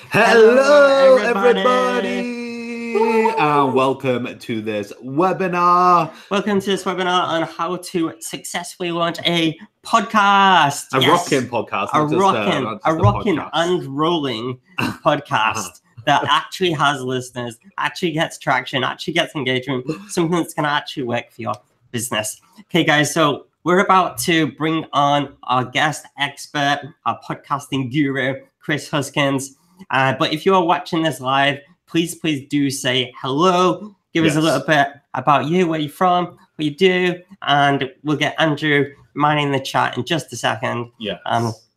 Hello, everybody, and welcome to this webinar. Welcome to this webinar on how to successfully launch a podcast. A Rockin podcast, a Rockin and rolling podcast that actually has listeners, actually gets traction, actually gets engagement, something that's going to actually work for your business. Okay, guys, so we're about to bring on our guest expert, our podcasting guru, Chris Huskins. But if you are watching this live, please do say hello. Give us a little bit about you, where you're from, what you do, and we'll get Andrew mining the chat in just a second. Yeah.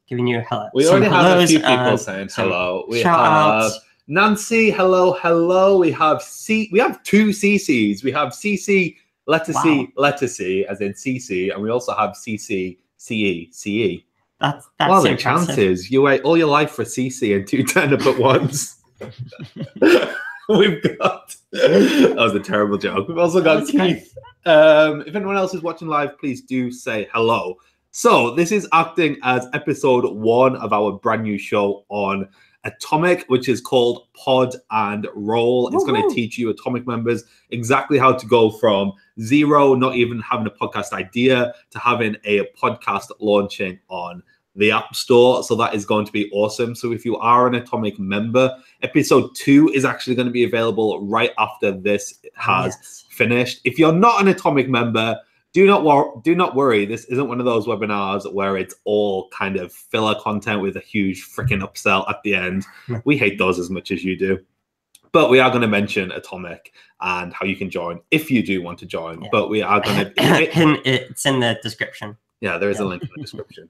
Giving you a hello. We already have a few people saying hello. We have Nancy, hello. We have two CCs. We have CC, letter C, as in CC, and we also have CC, CE. That's what are the chances? You wait all your life for CC and 2 turnip at once. We've got... That was a terrible joke. We've also got Keith. If anyone else is watching live, please do say hello. So this is acting as episode 1 of our brand new show on Atomic, which is called Pod and Roll. It's going to teach you Atomic members exactly how to go from zero, not even having a podcast idea, to having a podcast launching on the App Store. So that is going to be awesome. So if you are an Atomic member, episode 2 is actually going to be available right after this has finished. If you're not an Atomic member, do not worry. This isn't one of those webinars where it's all kind of filler content with a huge freaking upsell at the end. We hate those as much as you do. But we are going to mention Atomic and how you can join if you do want to join. But we are going to... It's in the description. Yeah, there is a link in the description.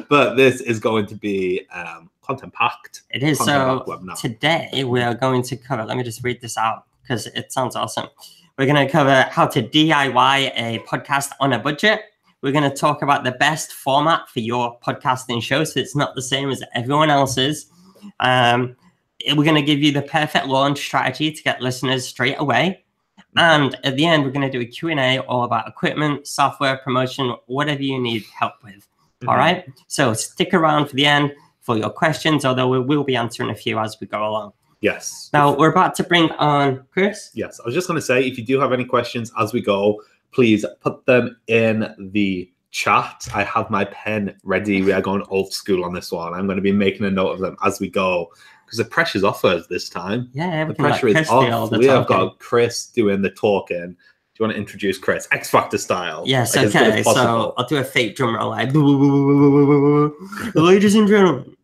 But this is going to be content-packed. It is. So today we are going to cover... Let me just read this out because it sounds awesome. We're going to cover how to DIY a podcast on a budget. We're going to talk about the best format for your podcasting show so it's not the same as everyone else's. We're going to give you the perfect launch strategy to get listeners straight away. And at the end, we're going to do a Q&A all about equipment, software, promotion, whatever you need help with. All right? So stick around for the end for your questions, although we will be answering a few as we go along. Yes. Now, we're about to bring on Chris. Yes. I was just going to say, if you do have any questions as we go, please put them in the chat. I have my pen ready. We are going old school on this one. I'm going to be making a note of them as we go because the pressure's off us this time. Yeah, the pressure is off. We have got Chris doing the talking. Do you want to introduce Chris? X Factor style. Yes, like okay. So I'll do a fake drum roll. Like, ladies and gentlemen,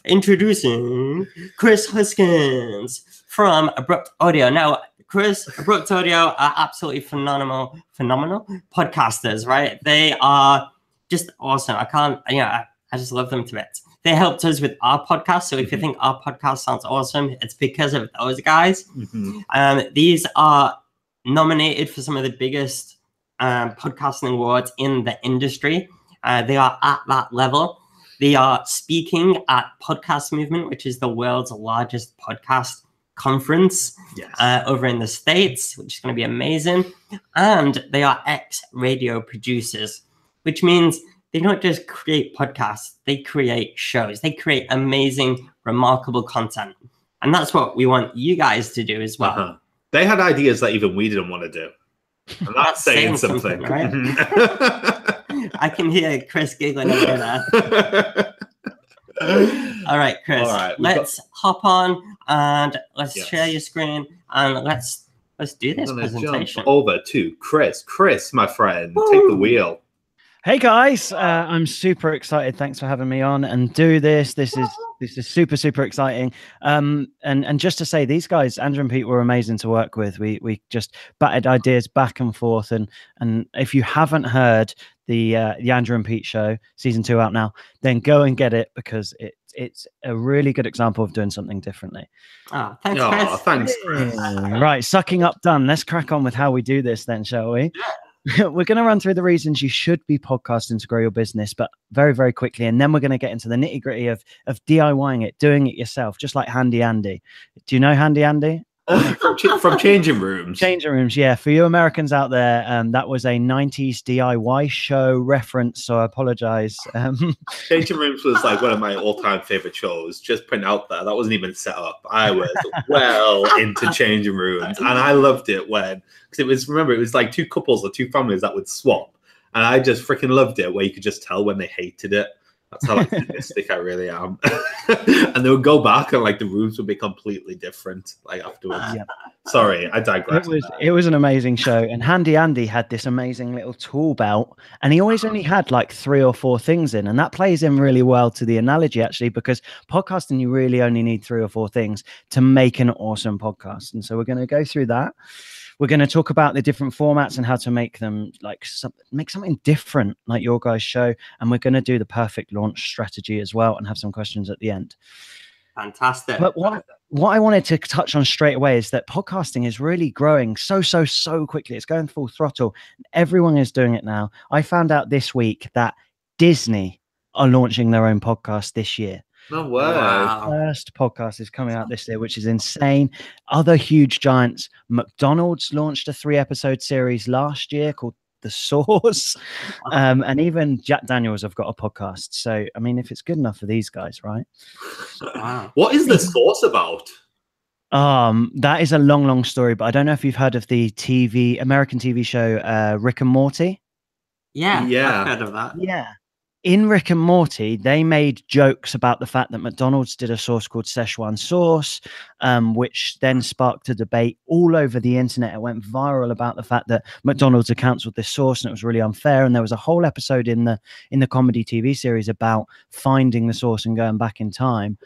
introducing Chris Huskins from Abrupt Audio. Now, Chris, Abrupt Audio are absolutely phenomenal podcasters, right? They are just awesome. I just love them to bits. They helped us with our podcast. So if you think our podcast sounds awesome, it's because of those guys. These are nominated for some of the biggest podcasting awards in the industry. They are at that level. They are speaking at Podcast Movement, which is the world's largest podcast conference over in the States, which is going to be amazing. And they are ex-radio producers, which means they don't just create podcasts, they create shows. They create amazing, remarkable content. And that's what we want you guys to do as well. They had ideas that even we didn't want to do. And that's saying something. Right? I can hear Chris giggling over there. All right, Chris. All right, let's hop on and let's share your screen and let's do this presentation. Jump over to Chris. Chris, my friend, take the wheel. Hey guys, I'm super excited. Thanks for having me on and do this. This is super exciting. And just to say, these guys, Andrew and Pete, were amazing to work with. We just batted ideas back and forth. And if you haven't heard the Andrew and Pete show, season 2 out now, then go and get it because it's a really good example of doing something differently. Oh, thanks, Chris. Oh, thanks, Chris. Right, sucking up done. Let's crack on with how we do this then, shall we? We're going to run through the reasons you should be podcasting to grow your business, but very quickly. And then we're going to get into the nitty gritty of DIYing it, doing it yourself, just like Handy Andy. Do you know Handy Andy? From Changing Rooms. Changing Rooms, yeah. For you Americans out there, that was a 90s DIY show reference, so I apologize. Changing Rooms was like one of my all-time favorite shows. Just putting out there, that wasn't even set up. I was well into Changing Rooms, and I loved it because it was like two couples or two families that would swap, and I just freaking loved it where you could just tell when they hated it. That's how optimistic I really am. And they would go back and like the rooms would be completely different like afterwards. Yeah. Sorry, I digress. It was an amazing show. And Handy Andy had this amazing little tool belt, and he always only had like 3 or 4 things in. And that plays in really well to the analogy, actually, because podcasting, you really only need 3 or 4 things to make an awesome podcast. And so we're going to go through that. We're going to talk about the different formats and how to make them make something different, like your guys' show. And we're going to do the perfect launch strategy as well, and have some questions at the end. Fantastic. But what I wanted to touch on straight away is that podcasting is really growing so quickly. It's going full throttle. Everyone is doing it now. I found out this week that Disney are launching their own podcast this year. No way. Wow. First podcast is coming out this year, which is insane. Other huge giants. McDonald's launched a 3-episode series last year called The Source. And even Jack Daniels have got a podcast. So, I mean, if it's good enough for these guys, right? Wow. What is The Source about? That is a long story, but I don't know if you've heard of the American TV show Rick and Morty. Yeah. Yeah. I've heard of that. Yeah. In Rick and Morty, they made jokes about the fact that McDonald's did a sauce called Szechuan sauce, which then sparked a debate all over the internet. It went viral about the fact that McDonald's had cancelled this sauce and it was really unfair. And there was a whole episode in the comedy TV series about finding the sauce and going back in time,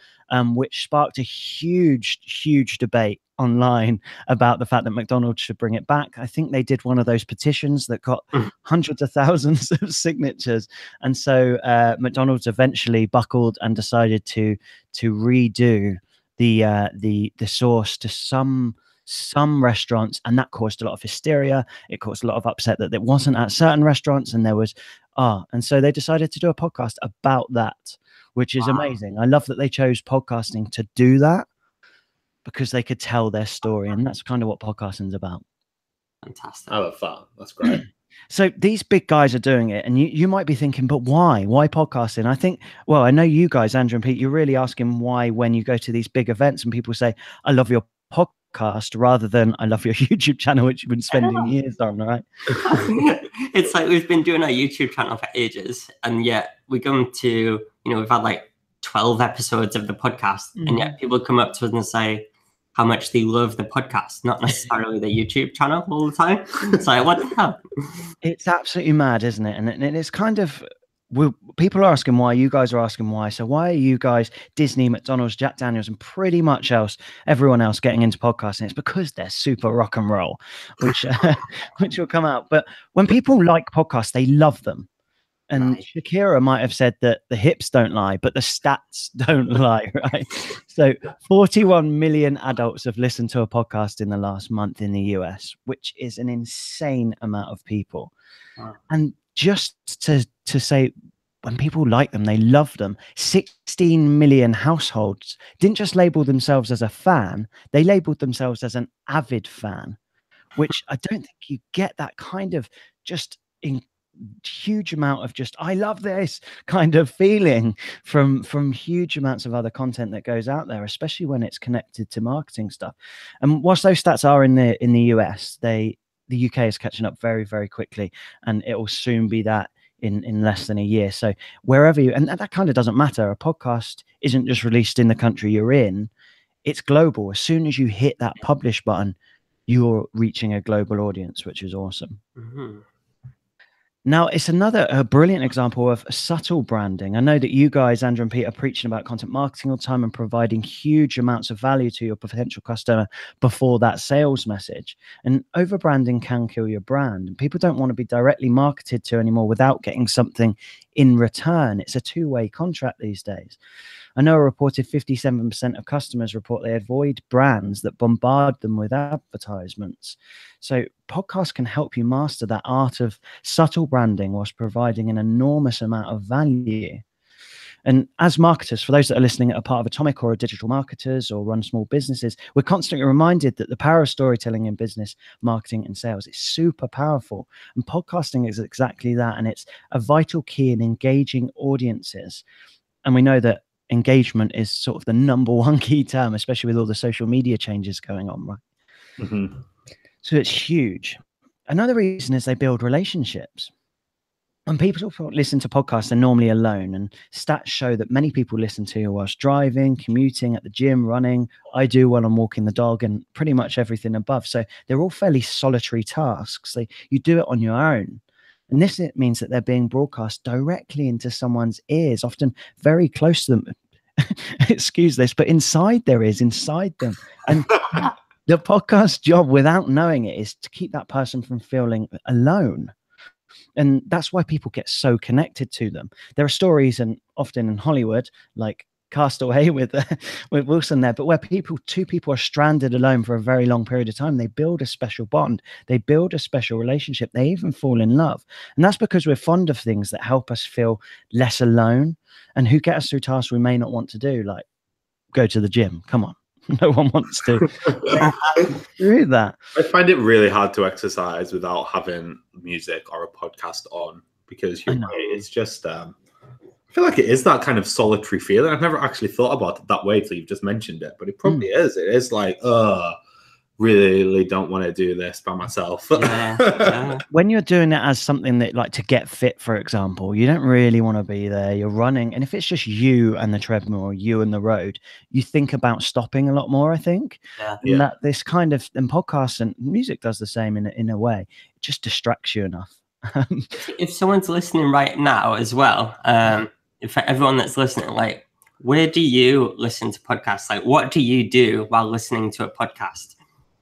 which sparked a huge debate online about the fact that McDonald's should bring it back. I think they did one of those petitions that got hundreds of thousands of signatures, and so McDonald's eventually buckled and decided to redo the sauce to some restaurants, and that caused a lot of hysteria. It caused a lot of upset that it wasn't at certain restaurants, and there was and so they decided to do a podcast about that, which is amazing. I love that they chose podcasting to do that, because they could tell their story, and that's kind of what podcasting is about. Fantastic. Oh, fun. That's great. So these big guys are doing it, and you might be thinking, but why? Why podcasting? I think, well, I know you guys, Andrew and Pete, you're really asking why when you go to these big events and people say, I love your podcast, rather than I love your YouTube channel, which you've been spending years on, right? It's like we've been doing our YouTube channel for ages, and yet we come to, we've had like 12 episodes of the podcast, and yet people come up to us and say how much they love the podcast, not necessarily the YouTube channel all the time. It's like, what the hell? It's absolutely mad, isn't it? And it's kind of, people are asking why, you guys are asking why. So why are you guys, Disney, McDonald's, Jack Daniels, and pretty much everyone else getting into podcasting? It's because they're super rock and roll, which will come out. But when people like podcasts, they love them. And right. Shakira might have said that the hips don't lie, but the stats don't lie, right? So 41 million adults have listened to a podcast in the last month in the US, which is an insane amount of people. Wow. And just to say, when people like them, they love them. 16 million households didn't just label themselves as a fan, they labeled themselves as an avid fan, which I don't think you get that kind of just huge amount of just I love this kind of feeling from huge amounts of other content that goes out there, especially when it's connected to marketing stuff. And whilst those stats are in the US, the UK is catching up very, very quickly, and it will soon be that in less than a year. So wherever you, and that kind of doesn't matter, a podcast isn't just released in the country you're in, it's global. As soon as you hit that publish button, you're reaching a global audience, which is awesome. Mm-hmm. Now, it's a brilliant example of subtle branding. I know that you guys, Andrew and Pete, are preaching about content marketing all the time and providing huge amounts of value to your potential customer before that sales message. And over-branding can kill your brand. And people don't want to be directly marketed to anymore without getting something in return. It's a two-way contract these days. I know a reported 57% of customers report they avoid brands that bombard them with advertisements. So podcasts can help you master that art of subtle branding whilst providing an enormous amount of value. And as marketers, for those that are listening at a part of Atomic or are digital marketers or run small businesses, we're constantly reminded that the power of storytelling in business, marketing, and sales is super powerful. And podcasting is exactly that. And it's a vital key in engaging audiences. And we know that engagement is sort of the number one key term, especially with all the social media changes going on, right? Mm-hmm. So it's huge. Another reason is they build relationships. When people listen to podcasts, they're normally alone, and stats show that many people listen to whilst driving, commuting, at the gym, running. I do while I'm walking the dog, and pretty much everything above. So they're all fairly solitary tasks. You do it on your own. And this means that they're being broadcast directly into someone's ears, often very close to them. Excuse this, but inside them. And the podcast job, without knowing it, is to keep that person from feeling alone. And that's why people get so connected to them. There are stories, and often in Hollywood, like Castaway with Wilson there, but where two people are stranded alone for a very long period of time, they build a special bond, they build a special relationship, they even fall in love. And that's because we're fond of things that help us feel less alone and who get us through tasks we may not want to do, like go to the gym. Come on. No one wants to do that. I find it really hard to exercise without having music or a podcast on, because you're right, it's just I feel like it is that kind of solitary feeling. I've never actually thought about it that way until you've just mentioned it, but it probably is. It is like, really don't want to do this by myself. When you're doing it as something that, like, to get fit, for example, you don't really want to be there. You're running, and if it's just you and the treadmill or you and the road, you think about stopping a lot more, I think. And that this kind of, and podcasts and music does the same in a way. It just distracts you enough. If someone's listening right now as well, if everyone that's listening, like, where do you listen to podcasts? Like, what do you do while listening to a podcast?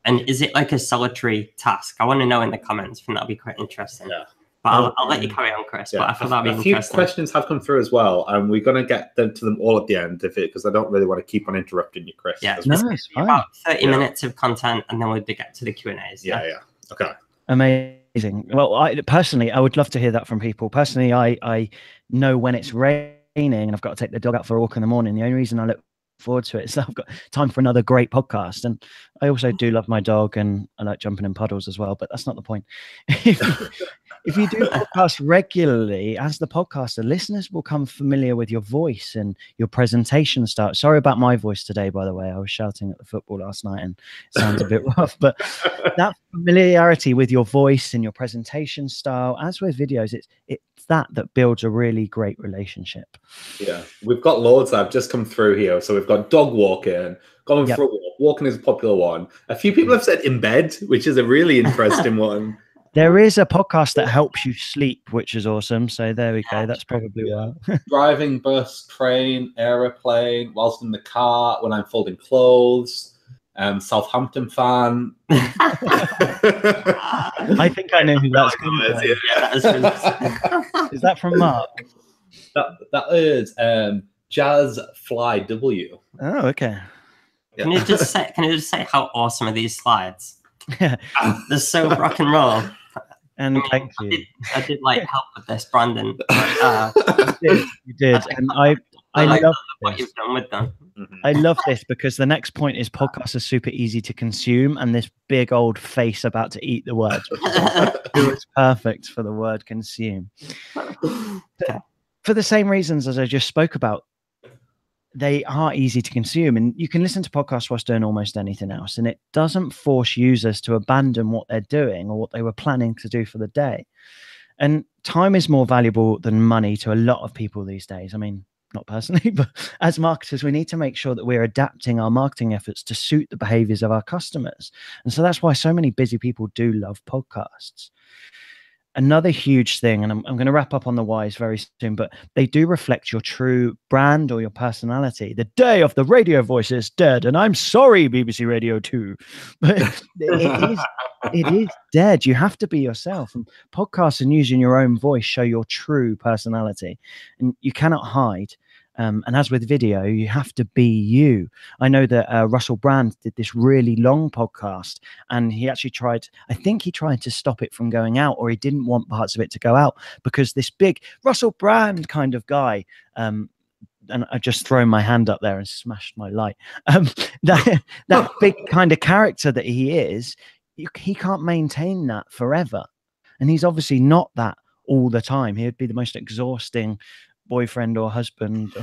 And is it like a solitary task? I want to know in the comments. I think that'll be quite interesting. Yeah. But I'll let you carry on, Chris. Yeah. But I thought that'd be interesting. A few questions have come through as well, and we're going to get to them all at the end, because I don't really want to keep on interrupting you, Chris. Yeah, it's about 30 minutes of content, and then we'll get to the Q&As. Yeah. Okay. Amazing. Well, I would love to hear that from people. Personally, I know when it's raining and I've got to take the dog out for a walk in the morning. The only reason I look forward to it, so I've got time for another great podcast. And I also do love my dog, and I like jumping in puddles as well, but that's not the point. If you do podcasts regularly, as the podcaster, listeners will become familiar with your voice and your presentation style. Sorry about my voice today, by the way. I was shouting at the football last night and it sounds a bit rough, but that familiarity with your voice and your presentation style, as with videos, it's that builds a really great relationship. Yeah, we've got loads that have just come through here. So we've got dog walking, going for a walk. Walking is a popular one. A few people have said in bed, which is a really interesting one. There is a podcast that helps you sleep, which is awesome. So there we go. That's probably why. Driving, bus, train, aeroplane, whilst in the car, when I'm folding clothes. Southampton fan. I think I know who that's coming from. Is that from Mark? That is Jazz Fly W. Oh, okay. Can you just say how awesome are these slides? They're so rock and roll. And thank you. I did like help with this, Brandon. You did. And I love what you've done with them. I love this because the next point is podcasts are super easy to consume, and this big old face about to eat the words. It's perfect for the word consume. Okay. For the same reasons as I just spoke about, they are easy to consume, and you can listen to podcasts whilst doing almost anything else, and it doesn't force users to abandon what they're doing or what they were planning to do for the day. And time is more valuable than money to a lot of people these days. I mean, not personally, but as marketers, we need to make sure that we're adapting our marketing efforts to suit the behaviors of our customers. And so that's why so many busy people do love podcasts. Another huge thing, and I'm going to wrap up on the whys very soon, but they do reflect your true brand or your personality. The day of the radio voice is dead, and I'm sorry, BBC Radio 2, but it is dead. You have to be yourself. And podcasts and using your own voice show your true personality, and you cannot hide. And as with video, you have to be you. I know that Russell Brand did this really long podcast, and he actually tried to stop it from going out, or he didn't want parts of it to go out because this big Russell Brand kind of guy and I just thrown my hand up there and smashed my light. That big kind of character that he is, he can't maintain that forever. And he's obviously not that all the time. He'd be the most exhausting boyfriend or husband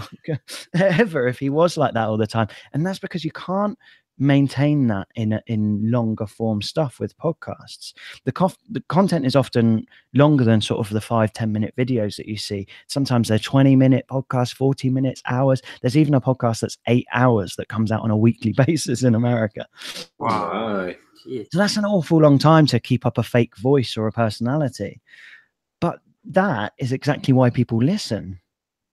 ever if he was like that all the time. And that's because you can't maintain that in longer form stuff with podcasts. The content is often longer than sort of the 5-10 minute videos that you see. Sometimes they're 20-minute podcasts, 40 minutes, hours. There's even a podcast that's 8 hours that comes out on a weekly basis in America. Wow. So that's an awful long time to keep up a fake voice or a personality. But that is exactly why people listen.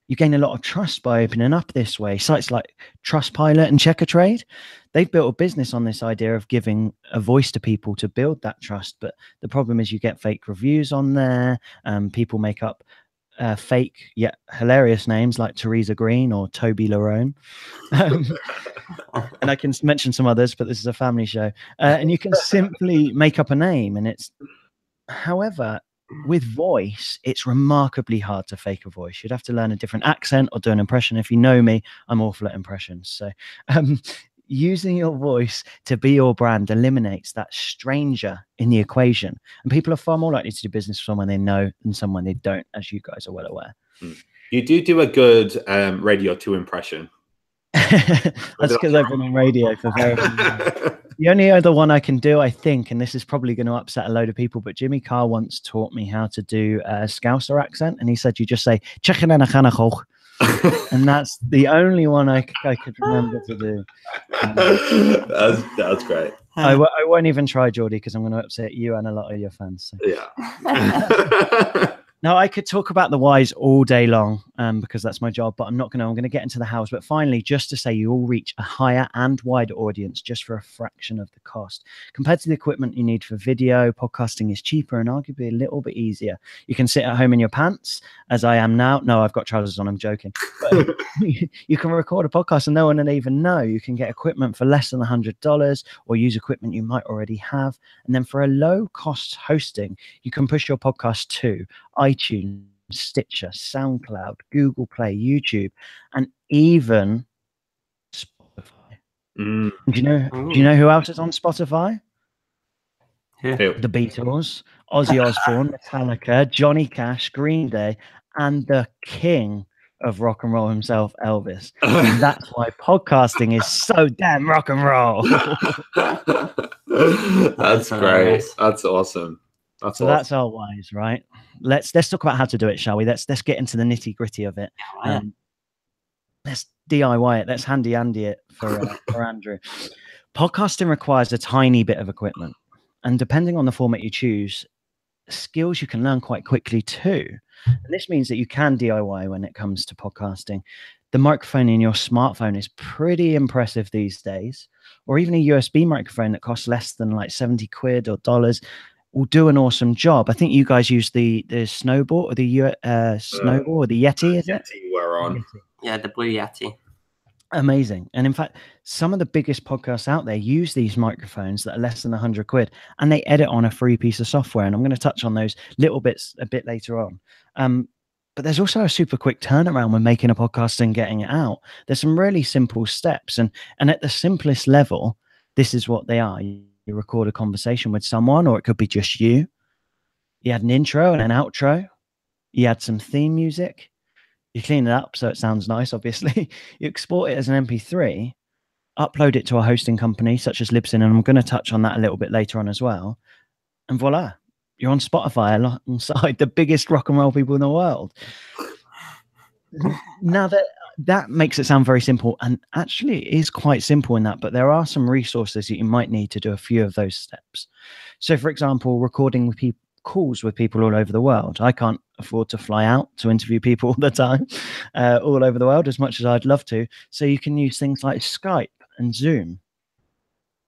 You gain a lot of trust by opening up this way. Sites like Trustpilot and Checkertrade, they've built a business on this idea of giving a voice to people to build that trust. But the problem is you get fake reviews on there. People make up fake yet hilarious names like Teresa Green or Toby Larone. And I can mention some others, but this is a family show. And you can simply make up a name. And however, with voice, it's remarkably hard to fake a voice. You'd have to learn a different accent or do an impression. If you know me, I'm awful at impressions. So using your voice to be your brand eliminates that stranger in the equation. And people are far more likely to do business with someone they know than someone they don't, as you guys are well aware. You do a good Radio 2 impression. That's because I've been on radio for very long time. The only other one I can do, I think, and this is probably going to upset a load of people, but Jimmy Carr once taught me how to do a Scouser accent, and he said you just say "chicken and a canachol," and that's the only one I could remember to do. That's great. I won't even try, Geordie, because I'm going to upset you and a lot of your fans. So. Yeah. Now, I could talk about the whys all day long because that's my job, but I'm not going to. I'm going to get into the hows. But finally, just to say you all reach a higher and wider audience just for a fraction of the cost. Compared to the equipment you need for video, podcasting is cheaper and arguably a little bit easier. You can sit at home in your pants, as I am now. No, I've got trousers on. I'm joking. But you can record a podcast and no one will even know. You can get equipment for less than $100 or use equipment you might already have. And then for a low-cost hosting, you can push your podcast to iTunes, Stitcher, SoundCloud, Google Play, YouTube, and even Spotify. Do you know who else is on Spotify? Yeah. The Beatles, Ozzy Osbourne, Metallica, Johnny Cash, Green Day, and the king of rock and roll himself, Elvis. And that's why podcasting is so damn rock and roll. That's great. That's awesome. That's our whys, right? Let's talk about how to do it, shall we? Let's get into the nitty gritty of it. Let's DIY it. Let's handy it for Andrew. Podcasting requires a tiny bit of equipment, and depending on the format you choose, skills you can learn quite quickly too. And this means that you can DIY when it comes to podcasting. The microphone in your smartphone is pretty impressive these days, or even a USB microphone that costs less than like 70 quid or dollars. Will do an awesome job. I think you guys use the Snowball or the Snowball or the Yeti, is it? Yeti we're on. Yeah, the Blue Yeti. Amazing. And in fact, some of the biggest podcasts out there use these microphones that are less than 100 quid, and they edit on a free piece of software. And I'm going to touch on those little bits a bit later on. But there's also a super quick turnaround when making a podcast and getting it out. There's some really simple steps. And at the simplest level, this is what they are. You record a conversation with someone, or it could be just you. You had an intro and an outro. You had some theme music. You clean it up so it sounds nice, obviously. You export it as an MP3, upload it to a hosting company such as Libsyn, and I'm going to touch on that a little bit later on as well. And voila, you're on Spotify alongside the biggest rock and roll people in the world. Now that makes it sound very simple, and actually it is quite simple in that, but there are some resources that you might need to do a few of those steps. So for example, recording with calls with people all over the world. I can't afford to fly out to interview people all the time, all over the world, as much as I'd love to. So you can use things like Skype and Zoom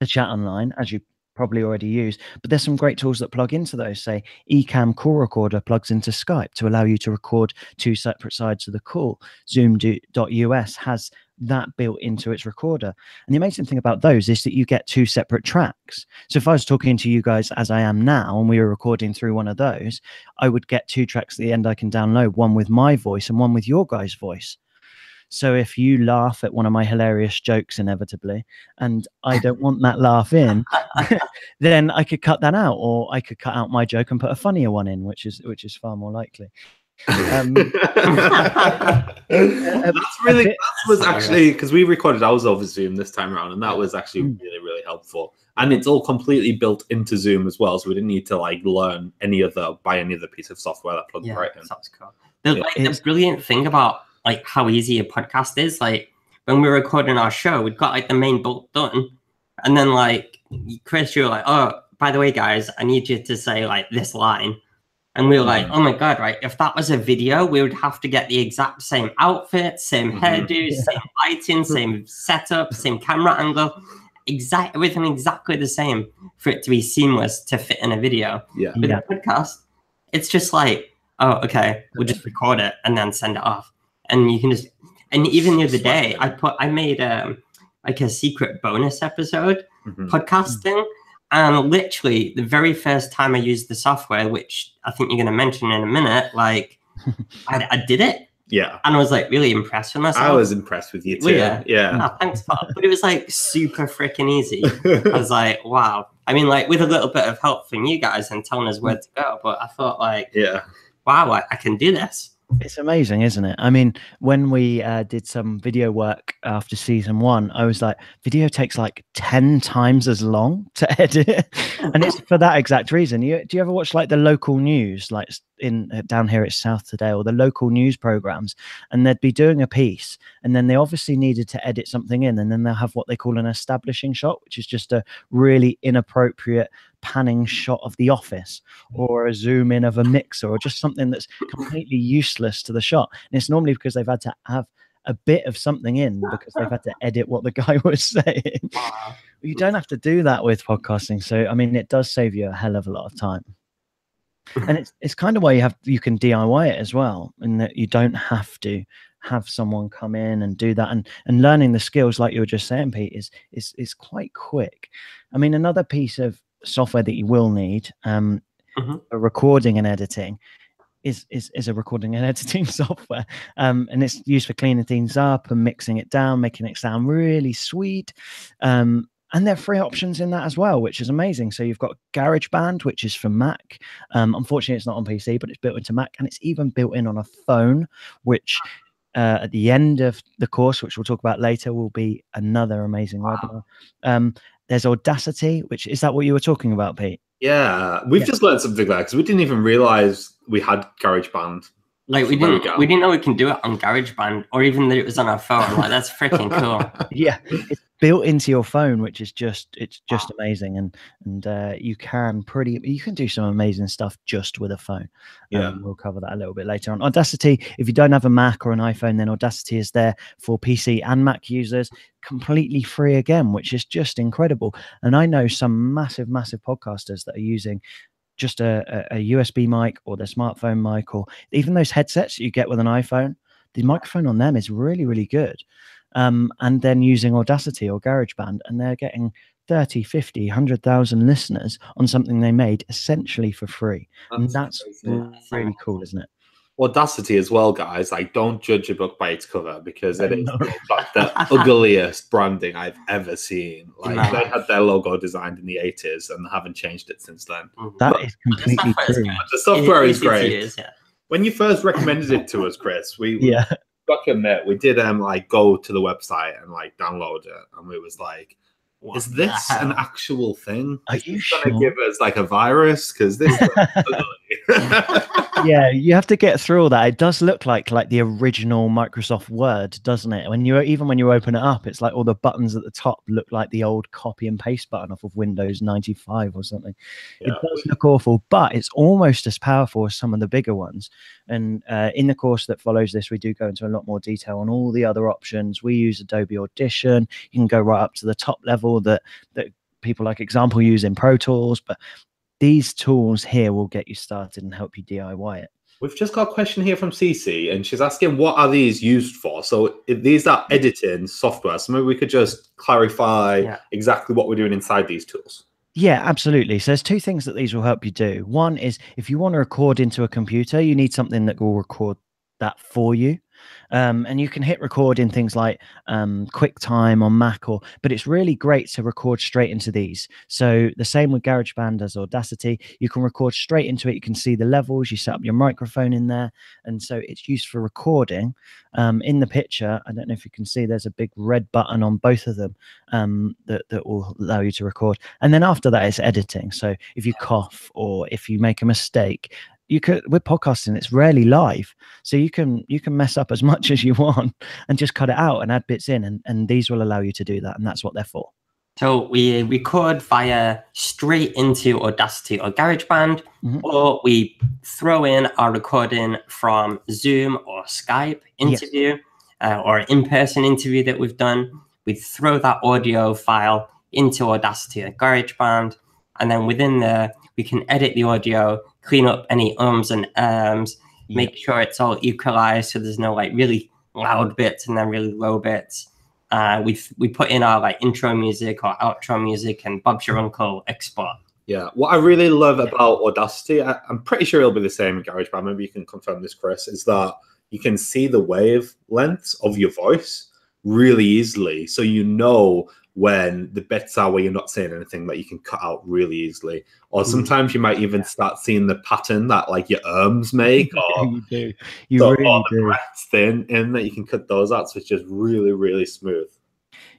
to chat online, as you probably already use, but there's some great tools that plug into those. Say Ecamm Call Recorder plugs into Skype to allow you to record two separate sides of the call. Zoom.us has that built into its recorder. And the amazing thing about those is that you get two separate tracks. So if I was talking to you guys as I am now and we were recording through one of those, I would get two tracks at the end I can download, one with my voice and one with your guys' voice. So if you laugh at one of my hilarious jokes inevitably, and I don't want that laugh in, then I could cut that out, or I could cut out my joke and put a funnier one in, which is far more likely. That was actually, because we recorded ours over Zoom this time around, and that was actually really, really helpful. And it's all completely built into Zoom as well, so we didn't need to like buy any other piece of software that plugged right in. That's cool. The brilliant thing about like how easy a podcast is, like when we're recording our show, we've got like the main bolt done, and then like Chris, you're like, oh, by the way, guys, I need you to say like this line. And we were like, oh my God, right? If that was a video, we would have to get the exact same outfit, same hairdo, same lighting, same setup, same camera angle, everything exactly the same for it to be seamless to fit in a video. Yeah. With a podcast, it's just like, oh, okay, we'll just record it and then send it off. And you can just, and even the other day, I made like a secret bonus episode podcasting. And literally, the very first time I used the software, which I think you're going to mention in a minute, like I did it. Yeah. And I was like really impressed with myself. I was impressed with you too. Yeah. Oh, thanks, Bob. But it was like super freaking easy. I was like, wow. I mean, like with a little bit of help from you guys and telling us where to go. But I thought like, wow, I can do this. It's amazing, isn't it? I mean, when we did some video work after season 1, I was like, video takes like 10 times as long to edit. And it's for that exact reason. Do you ever watch like the local news, like down here at South Today, or the local news programs? And they'd be doing a piece, and then they obviously needed to edit something in, and then they'll have what they call an establishing shot, which is just a really inappropriate panning shot of the office, or a zoom in of a mixer, or just something that's completely useless to the shot. And it's normally because they've had to have a bit of something in because they've had to edit what the guy was saying. You don't have to do that with podcasting. So, I mean, it does save you a hell of a lot of time. And it's kind of why you can DIY it as well, in that you don't have to have someone come in and do that. And learning the skills, like you were just saying, Pete, is quite quick. I mean, another piece of software that you will need for recording and editing is a recording and editing software, and it's used for cleaning things up and mixing it down, making it sound really sweet. And there are free options in that as well, which is amazing. So you've got GarageBand, which is for Mac. Unfortunately, it's not on PC, but it's built into Mac, and it's even built in on a phone, which at the end of the course, which we'll talk about later, will be another amazing webinar. There's Audacity, which is that what you were talking about, Pete? Yeah, we've just learned something there because we didn't even realize we had GarageBand. Like we didn't know we can do it on GarageBand, or even that it was on our phone. Like that's freaking cool. Yeah, it's built into your phone, which is just amazing, and you can do some amazing stuff just with a phone. We'll cover that a little bit later on. Audacity, if you don't have a Mac or an iPhone, then Audacity is there for PC and Mac users, completely free again, which is just incredible. And I know some massive podcasters that are using just a USB mic or the smartphone mic, or even those headsets you get with an iPhone. The microphone on them is really, really good. And then using Audacity or GarageBand, and they're getting 30, 50, 100,000 listeners on something they made essentially for free. And that's really cool, isn't it? Audacity as well, guys. Like, don't judge a book by its cover, because it is like the ugliest branding I've ever seen. Like, they had their logo designed in the 80s and haven't changed it since then. That is completely true. The software is great. When you first recommended it to us, Chris, we got to admit, we did like go to the website and like download it, and we was like, is this an actual thing? Are you sure? Going to give us like a virus? Because this is ugly. Yeah, you have to get through all that. It does look like the original Microsoft Word, doesn't it? When you open it up, it's like all the buttons at the top look like the old copy and paste button off of Windows 95 or something. Yeah. It does look awful, but it's almost as powerful as some of the bigger ones. And in the course that follows this, we do go into a lot more detail on all the other options. We use Adobe Audition. You can go right up to the top level that people like example use in Pro Tools, but these tools here will get you started and help you DIY it. We've just got a question here from Cece, and she's asking, what are these used for? So if these are editing software, so maybe we could just clarify exactly what we're doing inside these tools. Yeah, absolutely. So there's two things that these will help you do. One is if you want to record into a computer, you need something that will record that for you. And you can hit record in things like QuickTime on Mac, but it's really great to record straight into these. So the same with GarageBand as Audacity. You can record straight into it. You can see the levels. You set up your microphone in there, and so it's used for recording. In the picture, I don't know if you can see, there's a big red button on both of them that will allow you to record. And then after that, it's editing. So if you cough or if you make a mistake, you could, with podcasting, it's rarely live, so you can mess up as much as you want and just cut it out and add bits in, and these will allow you to do that, and that's what they're for. So we record via straight into Audacity or GarageBand, or we throw in our recording from Zoom or Skype interview, or in-person interview that we've done. We throw that audio file into Audacity or GarageBand, and then within there, we can edit the audio, clean up any ums and ahs, make sure it's all equalized so there's no like really loud bits and then really low bits. We put in our like intro music or outro music and Bob's Your Uncle export. Yeah, what I really love about Audacity, I'm pretty sure it'll be the same in GarageBand, maybe you can confirm this, Chris, is that you can see the wavelengths of your voice really easily. So you know when the bits are where you're not saying anything that you can cut out really easily. Or sometimes you might even start seeing the pattern that like your ums make, or you do. You really do. breaths in that you can cut those out. So it's just really, really smooth.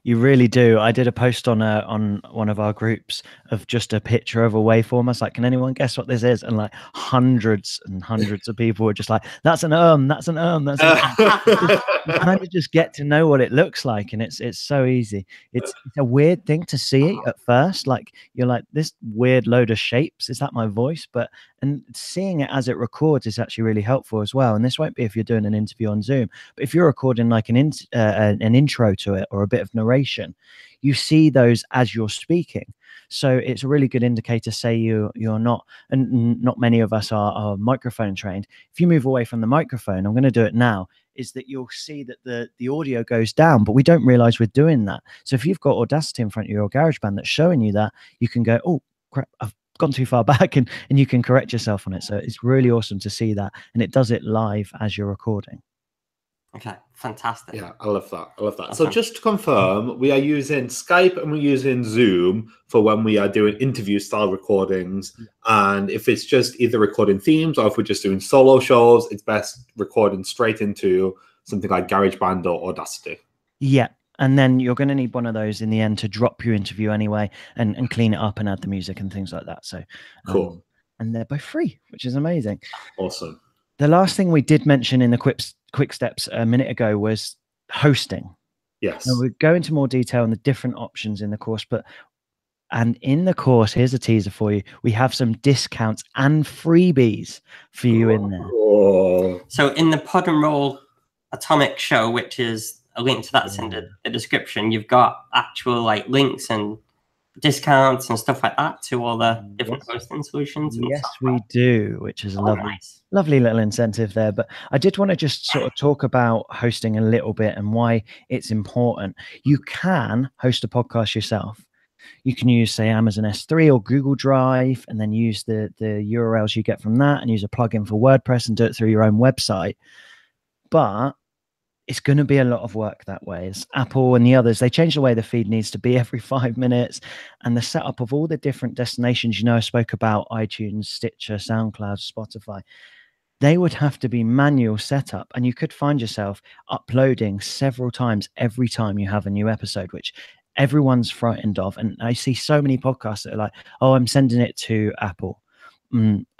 You really do. I did a post on one of our groups of just a picture of a waveform. I was like, can anyone guess what this is? And like hundreds and hundreds of people were just like, that's an that's an that's an You kind of just get to know what it looks like, and it's so easy. It's a weird thing to see at first. Like you're like, this weird load of shapes, is that my voice? And seeing it as it records is actually really helpful as well. And this won't be if you're doing an interview on Zoom, but if you're recording like an intro to it or a bit of narration, you see those as you're speaking. So it's a really good indicator. Say you're not, and not many of us are microphone trained. If you move away from the microphone, I'm going to do it now, is that you'll see that the audio goes down, but we don't realize we're doing that. So if you've got Audacity in front of you or GarageBand that's showing you that, you can go, oh crap, I've gone too far back, and you can correct yourself on it. So it's really awesome to see that, and it does it live as you're recording. Okay, fantastic. Yeah, I love that. Okay. So just to confirm, we are using Skype and we're using Zoom for when we are doing interview style recordings. And if it's just either recording themes or if we're just doing solo shows, it's best recording straight into something like GarageBand or Audacity. Yeah. And then you're going to need one of those in the end to drop your interview anyway, and clean it up and add the music and things like that. So cool. And they're both free, which is amazing. Awesome. The last thing we did mention in the quick steps a minute ago was hosting. Yes. And we'll go into more detail on the different options in the course, and in the course, here's a teaser for you. We have some discounts and freebies for you in there. Oh. So in the Pod and Roll Atomic Show, which is a link to that's in the description, you've got actual like links and discounts and stuff like that to all the different hosting solutions. Yes, we do, which is a lovely little incentive there. But I did want to just sort of talk about hosting a little bit and why it's important. You can host a podcast yourself. You can use, say, Amazon S3 or Google Drive, and then use the URLs you get from that, and use a plugin for WordPress and do it through your own website. But it's going to be a lot of work that way. It's Apple and the others, they change the way the feed needs to be every 5 minutes, and the setup of all the different destinations. I spoke about iTunes, Stitcher, SoundCloud, Spotify. They would have to be manual setup, and you could find yourself uploading several times every time you have a new episode, which everyone's frightened of. And I see so many podcasts that are like, oh, I'm sending it to Apple.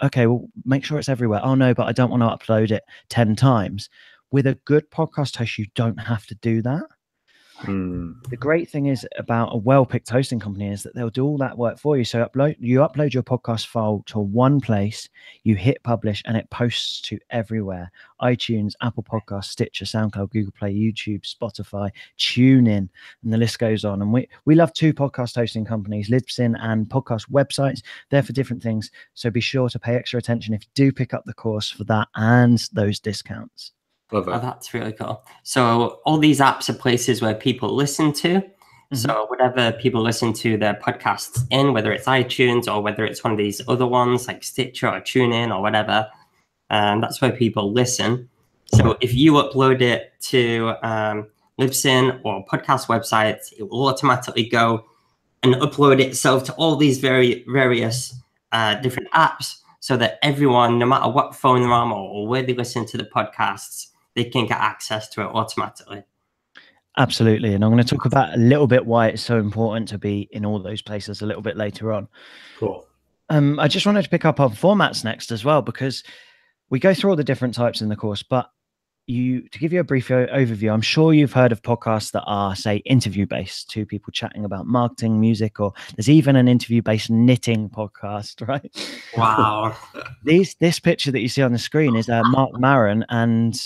Okay, well, make sure it's everywhere. Oh no, but I don't want to upload it 10 times. With a good podcast host, you don't have to do that. The great thing is about a well-picked hosting company is that they'll do all that work for you. So you upload your podcast file to one place, you hit publish, and it posts to everywhere: iTunes, Apple Podcasts, Stitcher, SoundCloud, Google Play, YouTube, Spotify, TuneIn, and the list goes on. And we love two podcast hosting companies, Libsyn and podcast websites. They're for different things. So be sure to pay extra attention if you do pick up the course for that and those discounts. Oh, that's really cool. So all these apps are places where people listen to. So whatever people listen to their podcasts in, whether it's iTunes or whether it's one of these other ones like Stitcher or TuneIn or whatever, that's where people listen. So if you upload it to Libsyn or podcast websites, it will automatically go and upload itself to all these various different apps, so that everyone, no matter what phone they're on or where they listen to the podcasts, they can get access to it automatically. Absolutely. And I'm going to talk about a little bit why it's so important to be in all those places a little bit later on. Cool. I just wanted to pick up on formats next as well, because we go through all the different types in the course, but to give you a brief overview, I'm sure you've heard of podcasts that are, say, interview based, two people chatting about marketing, music, or there's even an interview based knitting podcast, right? Wow. This picture that you see on the screen is Mark Maron and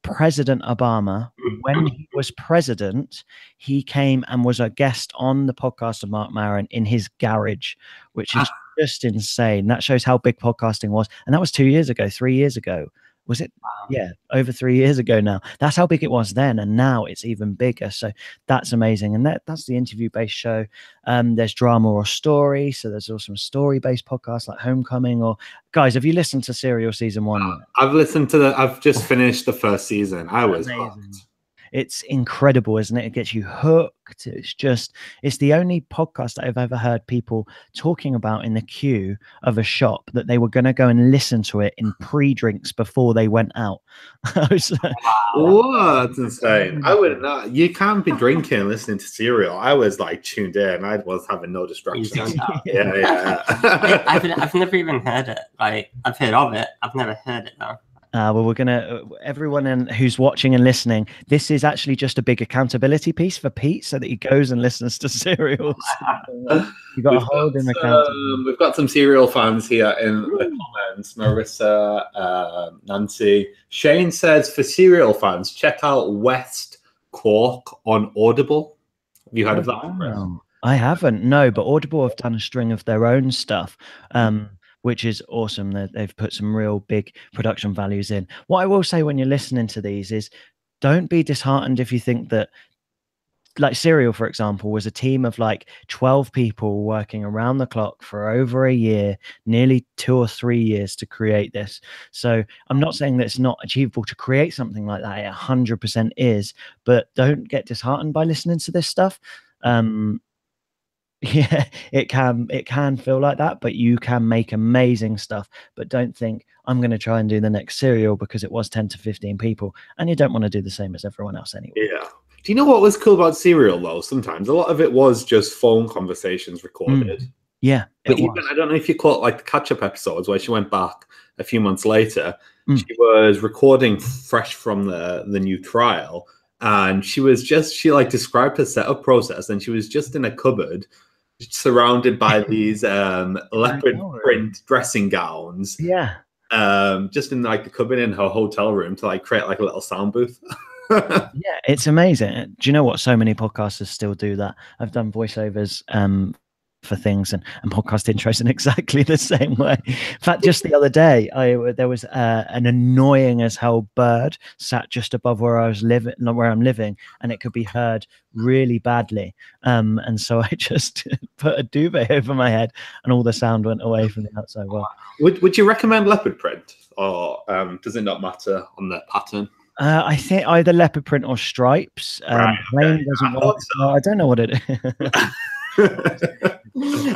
President Obama. When he was president, he came and was a guest on the podcast of Mark Maron in his garage, which is just insane. That shows how big podcasting was. And that was 3 years ago. Was it? Wow. Yeah, over 3 years ago now. That's how big it was then, and now it's even bigger. So that's amazing. And that's the interview-based show. There's drama or story. So there's also some story-based podcasts like Homecoming. Or guys, have you listened to Serial season 1 yet? I've listened to I've just finished the first season. I was hooked. It's incredible, isn't it? It gets you hooked. It's the only podcast that I've ever heard people talking about in the queue of a shop that they were going to go and listen to it in pre-drinks before they went out. What? That's insane. I would not. You can't be drinking and listening to Serial. I was like tuned in. I was having no distractions. Yeah. I've never even heard it. Like, I've heard of it. I've never heard it though. Well, we're going to, everyone who's watching and listening, this is actually just a big accountability piece for Pete so that he goes and listens to Serials. You've got to hold him accountable. We've got some Serial fans here in the comments. Marissa, Nancy. Shane says, for Serial fans, check out West Cork on Audible. Have you heard of that? Wow. I haven't, no, but Audible have done a string of their own stuff. Which is awesome. They've put some real big production values in. What I will say when you're listening to these is don't be disheartened if you think that, like Serial, for example, was a team of like 12 people working around the clock for over a year, nearly 2 or 3 years to create this. So I'm not saying that it's not achievable to create something like that. It 100% is, but don't get disheartened by listening to this stuff. Yeah, it can feel like that, but you can make amazing stuff. But don't think I'm going to try and do the next Serial because it was 10 to 15 people, and you don't want to do the same as everyone else anyway. Yeah. Do you know what was cool about Serial though? Sometimes a lot of it was just phone conversations recorded. Yeah, but even I don't know if you caught like the catch-up episodes where she went back a few months later. She was recording fresh from the new trial, and she like described her setup process, and she was just in a cupboard surrounded by these leopard print dressing gowns. Yeah. Just in like the cupboard in her hotel room to like create like a little sound booth. Yeah, it's amazing. Do you know what? So many podcasters still do that. I've done voiceovers for things and podcast intros in exactly the same way. In fact, just the other day, there was an annoying as hell bird sat just above where I'm living, and it could be heard really badly. And so I just put a duvet over my head, and all the sound went away from the outside world. Would you recommend leopard print, or does it not matter on the pattern? I think either leopard print or stripes. Plain doesn't work. So. I don't know what it is.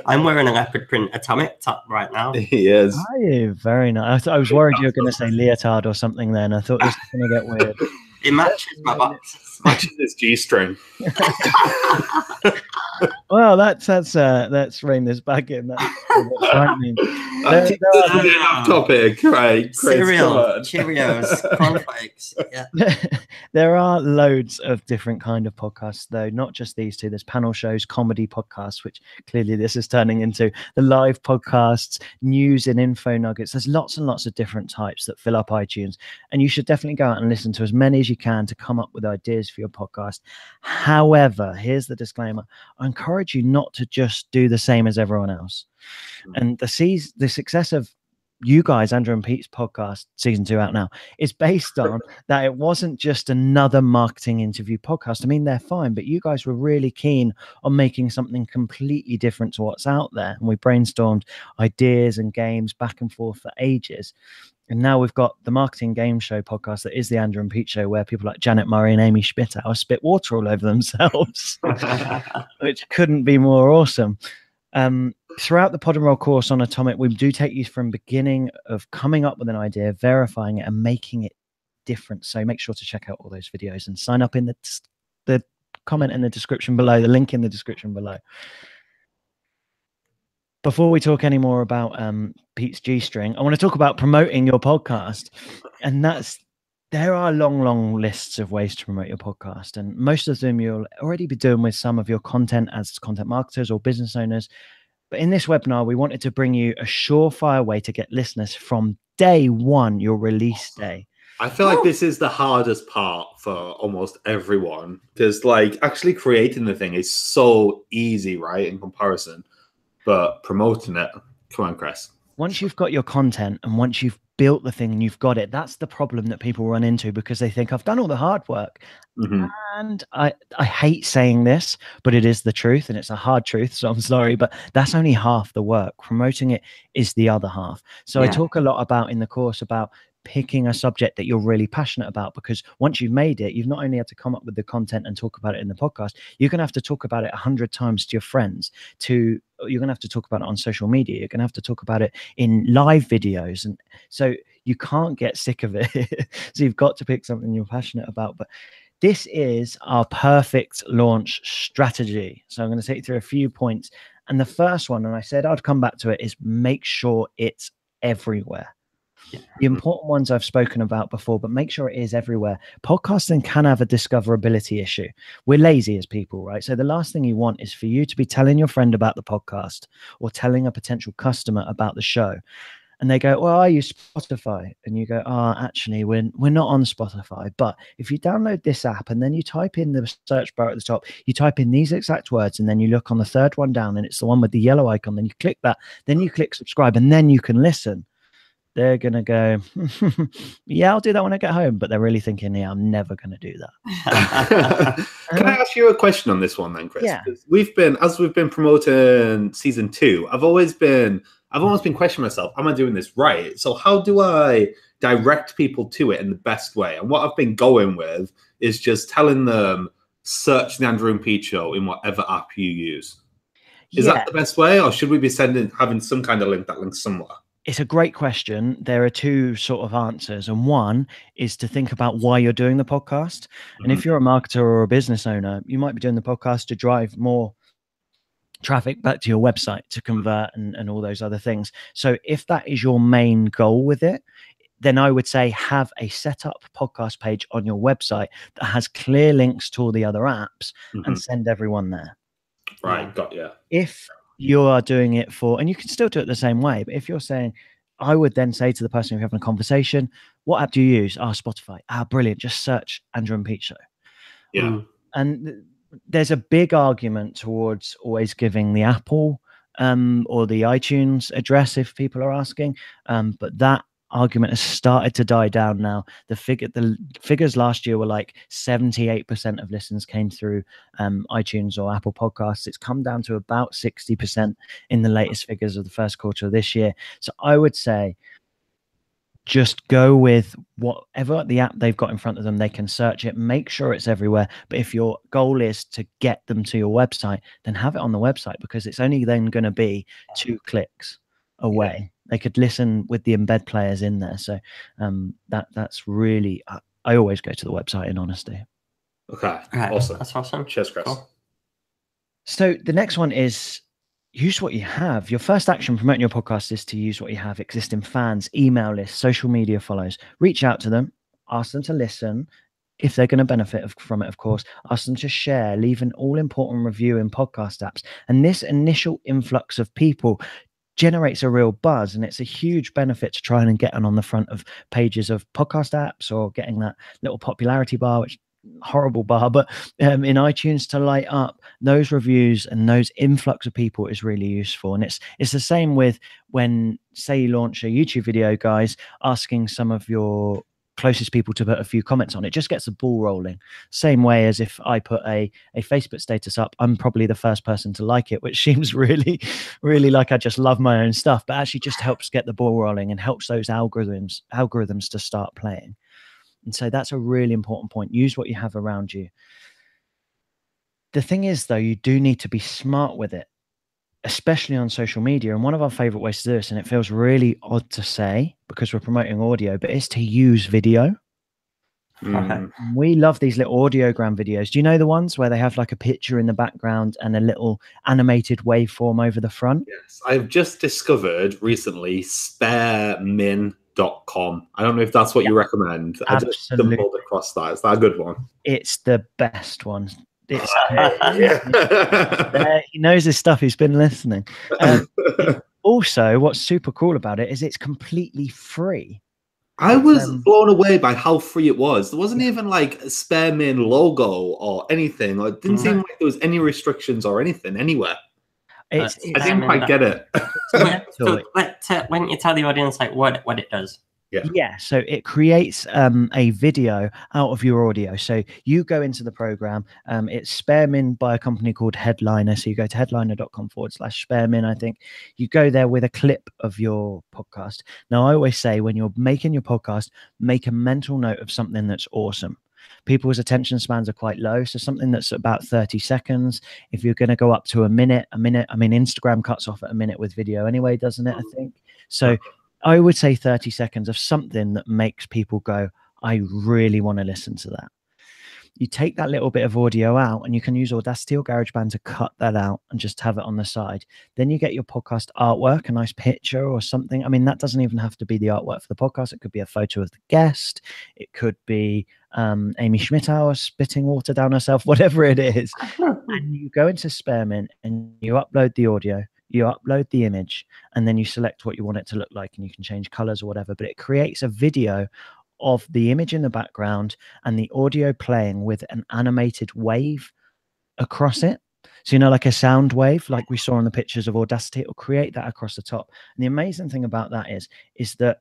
I'm wearing a leopard print atomic top right now. He is. Are you? Very nice. I was worried you were going to say leotard or something then. I thought this was going to get weird. It matches my box. Matches his G-string. Well, let's rein this back in. That's frightening. Off topic, right? Cereal, Cheerios, cornflakes. Yeah. There are loads of different kind of podcasts, though, not just these two. There's panel shows, comedy podcasts, which clearly this is turning into, the live podcasts, news and info nuggets. There's lots and lots of different types that fill up iTunes, and you should definitely go out and listen to as many as you can to come up with ideas for your podcast. However, here's the disclaimer: I encourage you not to just do the same as everyone else. And the success of you guys, Andrew and Pete's podcast, season 2 out now, is based on that it wasn't just another marketing interview podcast. I mean, they're fine, but you guys were really keen on making something completely different to what's out there. And we brainstormed ideas and games back and forth for ages. And now we've got the Marketing Game Show podcast that is the Andrew and Pete Show, where people like Janet Murray and Amy Spittow spit water all over themselves, which couldn't be more awesome. Throughout the Pod and Roll course on Atomic, we do take you from beginning of coming up with an idea, verifying it, and making it different. So make sure to check out all those videos and sign up in the comment in the description below, the link in the description below. Before we talk any more about Pete's G-string, I want to talk about promoting your podcast. And there are long lists of ways to promote your podcast. And most of them you'll already be doing with some of your content as content marketers or business owners. But in this webinar, we wanted to bring you a surefire way to get listeners from day one, your release day. I feel like this is the hardest part for almost everyone, because like actually creating the thing is so easy, right, in comparison. But promoting it, come on, Chris. Once you've got your content and once you've built the thing and you've got it, that's the problem that people run into, because they think I've done all the hard work. Mm-hmm. And I hate saying this, but it is the truth, and it's a hard truth. So I'm sorry, but that's only half the work. Promoting it is the other half. So I talk a lot about in the course about picking a subject that you're really passionate about, because once you've made it, you've not only had to come up with the content and talk about it in the podcast, you're going to have to talk about it 100 times to your friends, you're going to have to talk about it on social media, you're going to have to talk about it in live videos, and so you can't get sick of it. So you've got to pick something you're passionate about. But this is our perfect launch strategy. So I'm going to take you through a few points, and the first one, and I said I'd come back to it, is make sure it's everywhere. The important ones I've spoken about before, but make sure it is everywhere. Podcasting can have a discoverability issue. We're lazy as people, right? So the last thing you want is for you to be telling your friend about the podcast or telling a potential customer about the show. And they go, well, I use Spotify. And you go, oh, actually, we're not on Spotify. But if you download this app and then you type in the search bar at the top, you type in these exact words, and then you look on the third one down and it's the one with the yellow icon. Then you click that, then you click subscribe, and then you can listen. They're going to go, yeah, I'll do that when I get home. But they're really thinking, yeah, I'm never going to do that. Can I ask you a question on this one then, Chris? Yeah. We've been promoting season 2, I've almost been questioning myself, am I doing this right? So how do I direct people to it in the best way? And what I've been going with is just telling them, search the Andrew and Pete Show in whatever app you use. Is that the best way? Or should we be having some kind of link that links somewhere? It's a great question. There are two sort of answers. And one is to think about why you're doing the podcast. Mm-hmm. And if you're a marketer or a business owner, you might be doing the podcast to drive more traffic back to your website to convert and all those other things. So if that is your main goal with it, then I would say have a set up podcast page on your website that has clear links to all the other apps, and send everyone there. Right, got you. If you are doing it for, and you can still do it the same way, but if you're saying, I would then say to the person who's having a conversation, what app do you use? Spotify. Brilliant. Just search Andrew and Pete Show. Yeah. And there's a big argument towards always giving the Apple or the iTunes address if people are asking. But that argument has started to die down now. The figures last year were like 78% of listens came through iTunes or Apple Podcasts. It's come down to about 60% in the latest figures of the first quarter of this year. So I would say just go with whatever the app they've got in front of them. They can search it, make sure it's everywhere. But if your goal is to get them to your website, then have it on the website, because it's only then going to be 2 clicks away. Yeah. They could listen with the embed players in there. So that's really, I always go to the website in honesty. Okay, awesome. That's awesome. Cheers, Chris. Cool. So the next one is use what you have. Your first action promoting your podcast is to use what you have: existing fans, email lists, social media follows. Reach out to them, ask them to listen. If they're going to benefit from it, of course, ask them to share, leave an all-important review in podcast apps. And this initial influx of people generates a real buzz, and it's a huge benefit to try and get on the front of pages of podcast apps, or getting that little popularity bar, which horrible bar, but in iTunes to light up. Those reviews and those influx of people is really useful. And it's the same with when, say, you launch a YouTube video, guys, asking some of your closest people to put a few comments on. It just gets the ball rolling. Same way as if I put a Facebook status up, I'm probably the first person to like it, which seems really, really like I just love my own stuff, but actually just helps get the ball rolling and helps those algorithms to start playing. And so that's a really important point. Use what you have around you. The thing is, though, you do need to be smart with it, especially on social media. And one of our favorite ways to do this, and it feels really odd to say because we're promoting audio, but it's to use video. We love these little audiogram videos. Do you know the ones where they have like a picture in the background and a little animated waveform over the front? Yes, I've just discovered recently sparemin.com. I don't know if that's what you recommend. Absolutely. I just stumbled across that. Is that a good one? It's the best one. It's he knows his stuff. He's been listening. Also, what's super cool about it is it's completely free. I was blown away by how free it was. There wasn't even like a Sparemin logo or anything. It didn't seem like there was any restrictions or anything anywhere. I didn't quite get it. So why don't you tell the audience like what it does? Yeah, so it creates a video out of your audio. So you go into the program. It's Sparemin by a company called Headliner. So you go to headliner.com/Sparemin, I think. You go there with a clip of your podcast. Now, I always say when you're making your podcast, make a mental note of something that's awesome. People's attention spans are quite low. So something that's about 30 seconds. If you're going to go up to a minute, I mean, Instagram cuts off at a minute with video anyway, doesn't it? I think. So I would say 30 seconds of something that makes people go, I really want to listen to that. You take that little bit of audio out and you can use Audacity or GarageBand to cut that out and just have it on the side. Then you get your podcast artwork, a nice picture or something. I mean, that doesn't even have to be the artwork for the podcast. It could be a photo of the guest. It could be Amy Schmittauer spitting water down herself, whatever it is. And you go into Sparemin and you upload the audio. You upload the image and then you select what you want it to look like and you can change colors or whatever, but it creates a video of the image in the background and the audio playing with an animated wave across it. So, like a sound wave, like we saw on the pictures of Audacity, it will create that across the top. And the amazing thing about that is that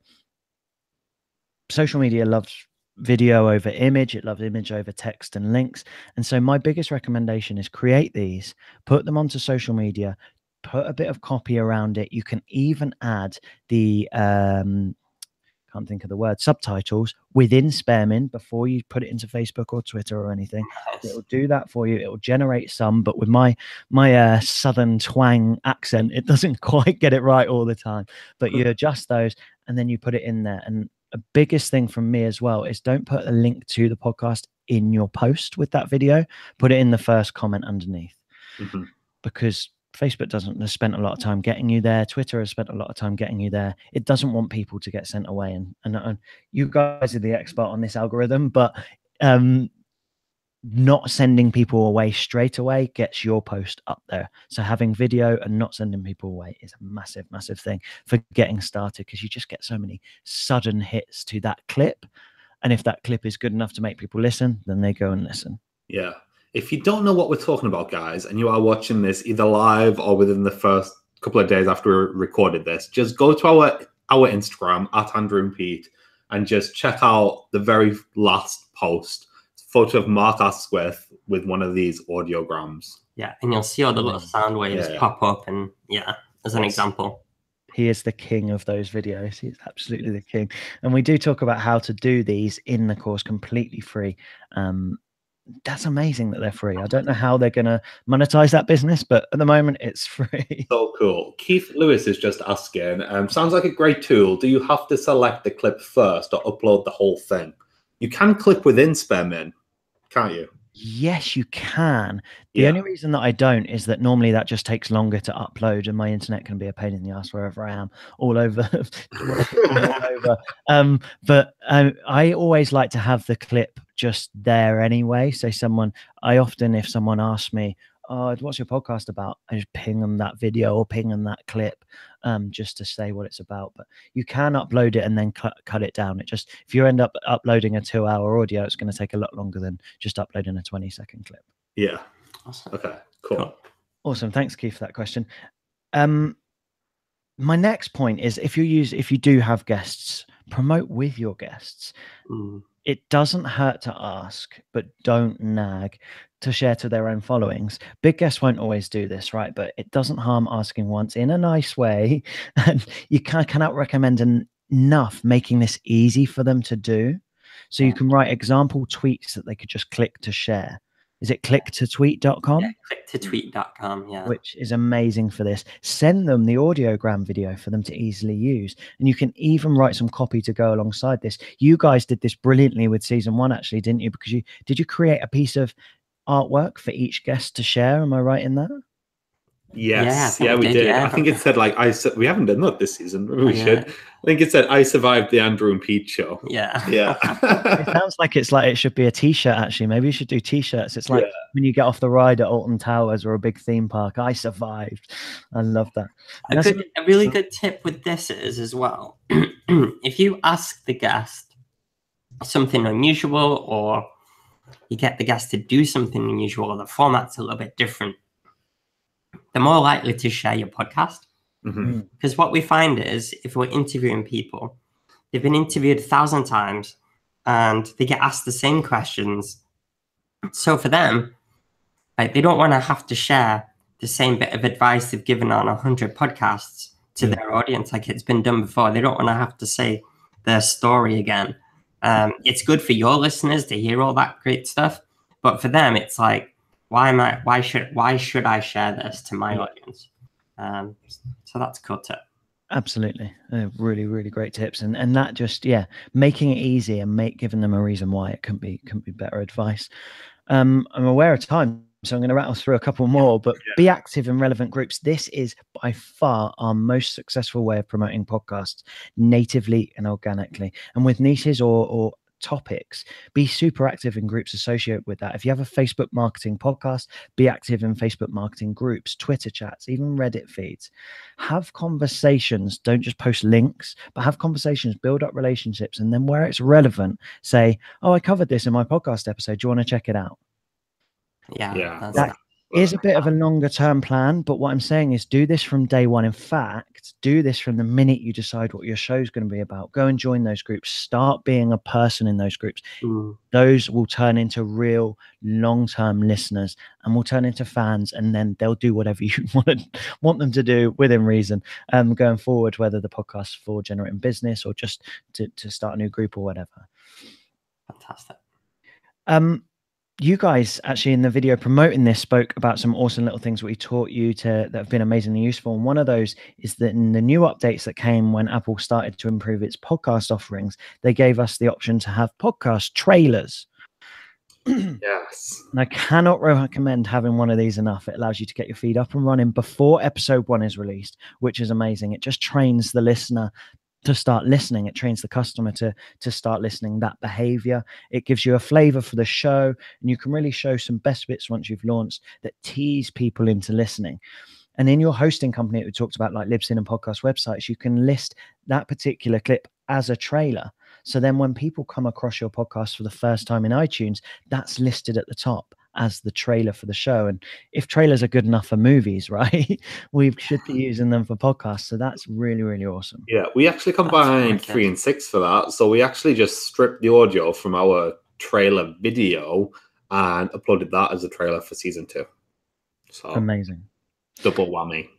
social media loves video over image. It loves image over text and links. And so my biggest recommendation is create these, put them onto social media, put a bit of copy around it. You can even add the can't think of the word, subtitles within Sparemin before you put it into Facebook or Twitter or anything. Nice. It'll do that for you. It will generate some, but with my southern twang accent, it doesn't quite get it right all the time. But you adjust those and then you put it in there. And the biggest thing from me as well is don't put a link to the podcast in your post with that video. Put it in the first comment underneath. Because Facebook has spent a lot of time getting you there. Twitter has spent a lot of time getting you there. It doesn't want people to get sent away. And you guys are the expert on this algorithm, but not sending people away straight away gets your post up there. So having video and not sending people away is a massive, massive thing for getting started, because you just get so many sudden hits to that clip. And if that clip is good enough to make people listen, then they go and listen. Yeah. If you don't know what we're talking about, guys, and you are watching this either live or within the first couple of days after we recorded this, just go to our Instagram at Andrew and Pete and just check out the very last post. Photo of Mark Asquith with one of these audiograms. Yeah, and you'll see all the little sound waves pop up, and as an example. He is the king of those videos. He's absolutely the king. And we do talk about how to do these in the course completely free. That's amazing that they're free. I don't know how they're going to monetize that business, but at the moment it's free. So cool. Keith Lewis is just asking, sounds like a great tool. Do you have to select the clip first or upload the whole thing? You can clip within Sparemin, can't you? Yes, you can. The only reason that I don't is that normally that just takes longer to upload, and my internet can be a pain in the ass wherever I am, all over. But I always like to have the clip just there anyway. So if someone asks me, oh, what's your podcast about? I just ping them that video or ping them that clip just to say what it's about. But you can upload it and then cut it down. If you end up uploading a 2-hour audio, it's going to take a lot longer than just uploading a 20-second clip. Yeah. Awesome. Okay, cool. Awesome. Thanks, Keith, for that question. My next point is if you do have guests, promote with your guests. It doesn't hurt to ask, but don't nag to share to their own followings. Big guests won't always do this, right? But it doesn't harm asking once in a nice way. And you cannot recommend enough making this easy for them to do. So you can write example tweets that they could just click to share. Is it clicktotweet.com? Yeah, clicktotweet.com, yeah. Which is amazing for this. Send them the audiogram video for them to easily use. And you can even write some copy to go alongside this. You guys did this brilliantly with season 1, actually, didn't you? Because did you create a piece of artwork for each guest to share? Am I right in that? Yes, yeah, we did. Yeah. I think it said like we haven't done that this season. Maybe we should. I think it said I survived the Andrew and Pete show. Yeah. It sounds like it should be a t-shirt, actually. Maybe you should do t-shirts. It's like when you get off the ride at Alton Towers or a big theme park. I survived. I love that. A really good tip with this is as well, if you ask the guest something unusual, or you get the guest to do something unusual, or the format's a little bit different, they're more likely to share your podcast. Because what we find is, if we're interviewing people, they've been interviewed 1,000 times and they get asked the same questions. So for them, like, they don't want to have to share the same bit of advice they've given on 100 podcasts to their audience. Like, it's been done before. They don't want to have to say their story again. It's good for your listeners to hear all that great stuff, but for them, it's like, why should I share this to my audience? So that's a cool tip. Absolutely. Really, really great tips. And that just, making it easy and giving them a reason why it couldn't be better advice. I'm aware of time, so I'm going to rattle through a couple more, but be active in relevant groups. This is by far our most successful way of promoting podcasts natively and organically. And with niches or topics, be super active in groups associated with that. If you have a Facebook marketing podcast, be active in Facebook marketing groups, Twitter chats, even Reddit feeds. Have conversations. Don't just post links, but have conversations, build up relationships, and then where it's relevant, say, oh, I covered this in my podcast episode. Do you want to check it out? That is a bit of a longer term plan, but what I'm saying is do this from day one. In fact, do this from the minute you decide what your show's going to be about. Go and join those groups. Start being a person in those groups. Those will turn into real long-term listeners and will turn into fans, and then they'll do whatever you want them to do within reason going forward, whether the podcast's for generating business or just to start a new group or whatever. Fantastic. You guys actually in the video promoting this spoke about some awesome little things we taught you that have been amazingly useful. And one of those is that in the new updates that came when Apple started to improve its podcast offerings, they gave us the option to have podcast trailers. Yes. And I cannot recommend having one of these enough. It allows you to get your feed up and running before episode 1 is released, which is amazing. It just trains the listener to start listening. It trains the customer to start listening, that behavior. It gives you a flavor for the show, and you can really show some best bits once you've launched that tease people into listening. And in your hosting company, we talked about like Libsyn and podcast websites, you can list that particular clip as a trailer. So then when people come across your podcast for the first time in iTunes, that's listed at the top as the trailer for the show. And if trailers are good enough for movies, right, we should be using them for podcasts. So that's really, really awesome. Yeah, we actually combined 3 and 6 for that. So we actually just stripped the audio from our trailer video and uploaded that as a trailer for season 2. So amazing. Double whammy.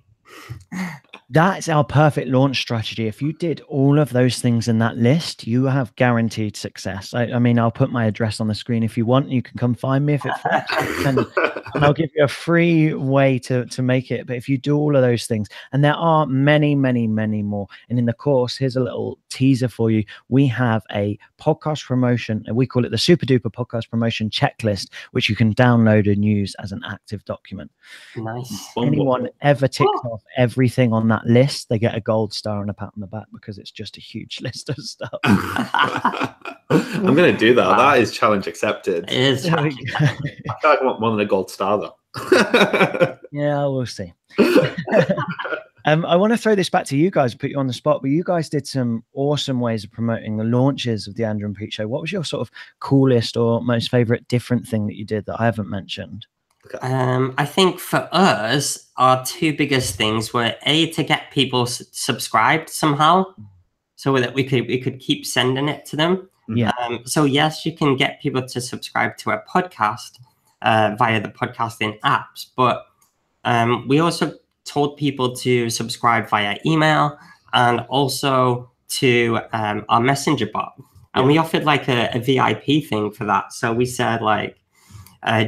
That's our perfect launch strategy. If you did all of those things in that list, you have guaranteed success. I mean, I'll put my address on the screen if you want. You can come find me if it's and I'll give you a free way to make it. But if you do all of those things, and there are many, many, many more. And in the course, here's a little teaser for you. We have a podcast promotion, and we call it the Super Duper Podcast Promotion Checklist, which you can download and use as an active document. Nice. Anyone ever ticks off everything on that list, they get a gold star and a pat on the back because it's just a huge list of stuff. I'm going to do that. Wow. That is challenge accepted. It is. I feel like I want more than a gold star, though. Yeah, we'll see. I want to throw this back to you guys, put you on the spot, but you guys did some awesome ways of promoting the launches of the Andrew and Pete Show. What was your sort of coolest or most favorite different thing that you did that I haven't mentioned? I think for us, our 2 biggest things were to get people subscribed somehow. so that we could keep sending it to them. Yeah. So yes, you can get people to subscribe to a podcast via the podcasting apps, but we also told people to subscribe via email and also to our messenger bot. And we offered like a VIP thing for that. So we said like,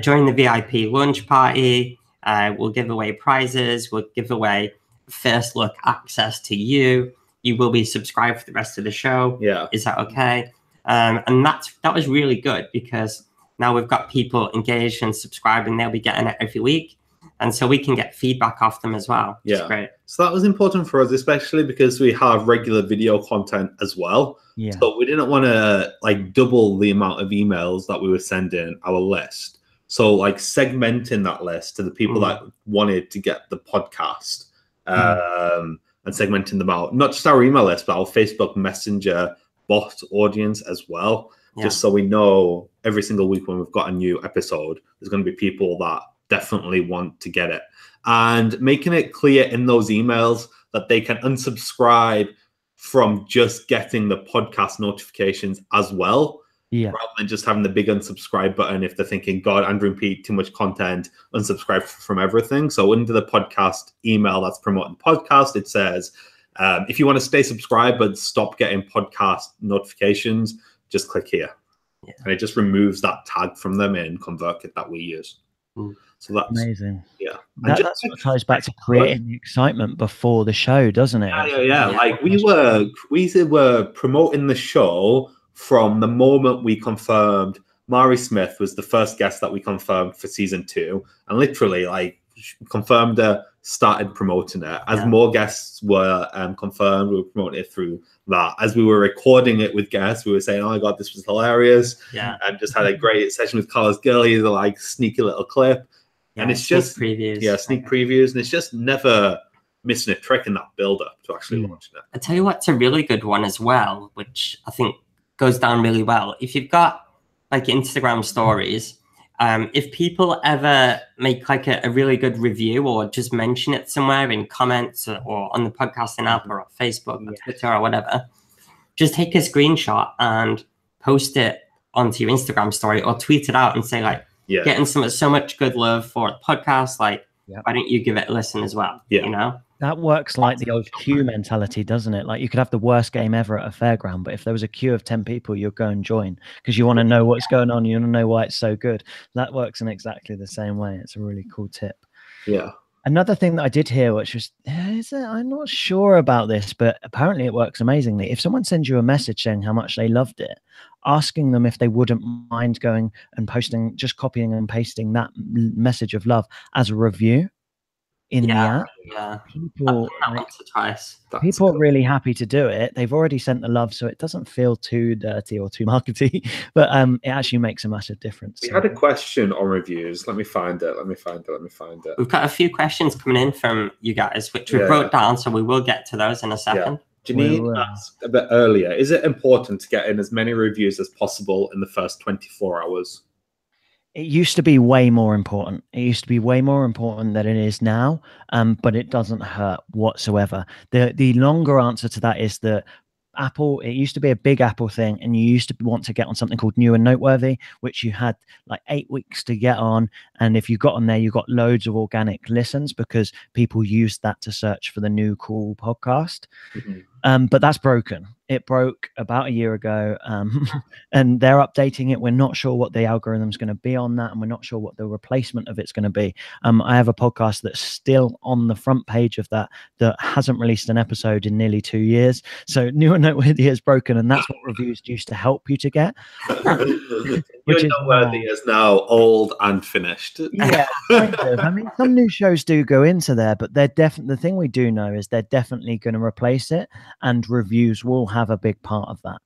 during the VIP lunch party, we'll give away prizes. We'll give away first look access to you. You will be subscribed for the rest of the show. Yeah. Is that okay? And that was really good because now we've got people engaged and subscribing. They'll be getting it every week. And so we can get feedback off them as well. Which is great. So that was important for us, especially because we have regular video content as well. Yeah. So we didn't want to like double the amount of emails that we were sending our list. So like segmenting that list to the people that wanted to get the podcast and segmenting them out, not just our email list, but our Facebook Messenger bot audience as well. Just so we know every single week when we've got a new episode, there's going to be people that definitely want to get it. And making it clear in those emails that they can unsubscribe from just getting the podcast notifications as well. Rather than just having the big unsubscribe button if they're thinking, God, Andrew and Pete, too much content, unsubscribe from everything. So under the podcast email that's promoting the podcast, it says, if you want to stay subscribed but stop getting podcast notifications, just click here. And it just removes that tag from them in ConvertKit that we use. So that's amazing. And That sort of ties back to creating the excitement before the show, doesn't it? Yeah. Like we were promoting the show from the moment we confirmed Mari Smith was the first guest that we confirmed for season 2, and literally like confirmed her, started promoting it. As more guests were confirmed, we were promoting it through that. As we were recording it with guests, we were saying, oh my God, this was hilarious. And just had a great session with Carlos Gurley, the like sneaky little clip. And it's just previews. Sneak previews. And it's just never missing a trick in that build up to actually launching it. I tell you what's a really good one as well, which I think goes down really well. If you've got like Instagram stories, if people ever make like a really good review or just mention it somewhere in comments or on the podcasting app or on Facebook or Twitter or whatever, just take a screenshot and post it onto your Instagram story or tweet it out and say like, getting so much good love for the podcast, like why don't you give it a listen as well? You know? That works like the old queue mentality, doesn't it? Like you could have the worst game ever at a fairground, but if there was a queue of 10 people, you'll go and join because you want to know what's going on. You want to know why it's so good. That works in exactly the same way. It's a really cool tip. Another thing that I did hear, which was, I'm not sure about this, but apparently it works amazingly. If someone sends you a message saying how much they loved it, asking them if they wouldn't mind going and posting, just copying and pasting that message of love as a review in the app. People are really happy to do it. They've already sent the love, so it doesn't feel too dirty or too markety, but it actually makes a massive difference. We had a question on reviews. Let me find it. We've got a few questions coming in from you guys, which we wrote down, so we will get to those in a second. Janine asked a bit earlier, is it important to get in as many reviews as possible in the first 24 hours? It used to be way more important. It used to be way more important than it is now, but it doesn't hurt whatsoever. The longer answer to that is that Apple, it used to be a big Apple thing, and you used to want to get on something called New and Noteworthy, which you had like 8 weeks to get on. And if you got on there, you got loads of organic listens because people used that to search for the new cool podcast. But that's broken. It broke about a year ago, and they're updating it. We're not sure what the algorithm's going to be on that, and we're not sure what the replacement of it's going to be. I have a podcast that's still on the front page of that hasn't released an episode in nearly 2 years. So New and Noteworthy is broken, and that's what reviews used to help you to get. New and Noteworthy is now old and finished. Yeah, kind of. I mean, some new shows do go into there, but they're definitely, the thing we do know is they're definitely going to replace it, and reviews will have a big part of that.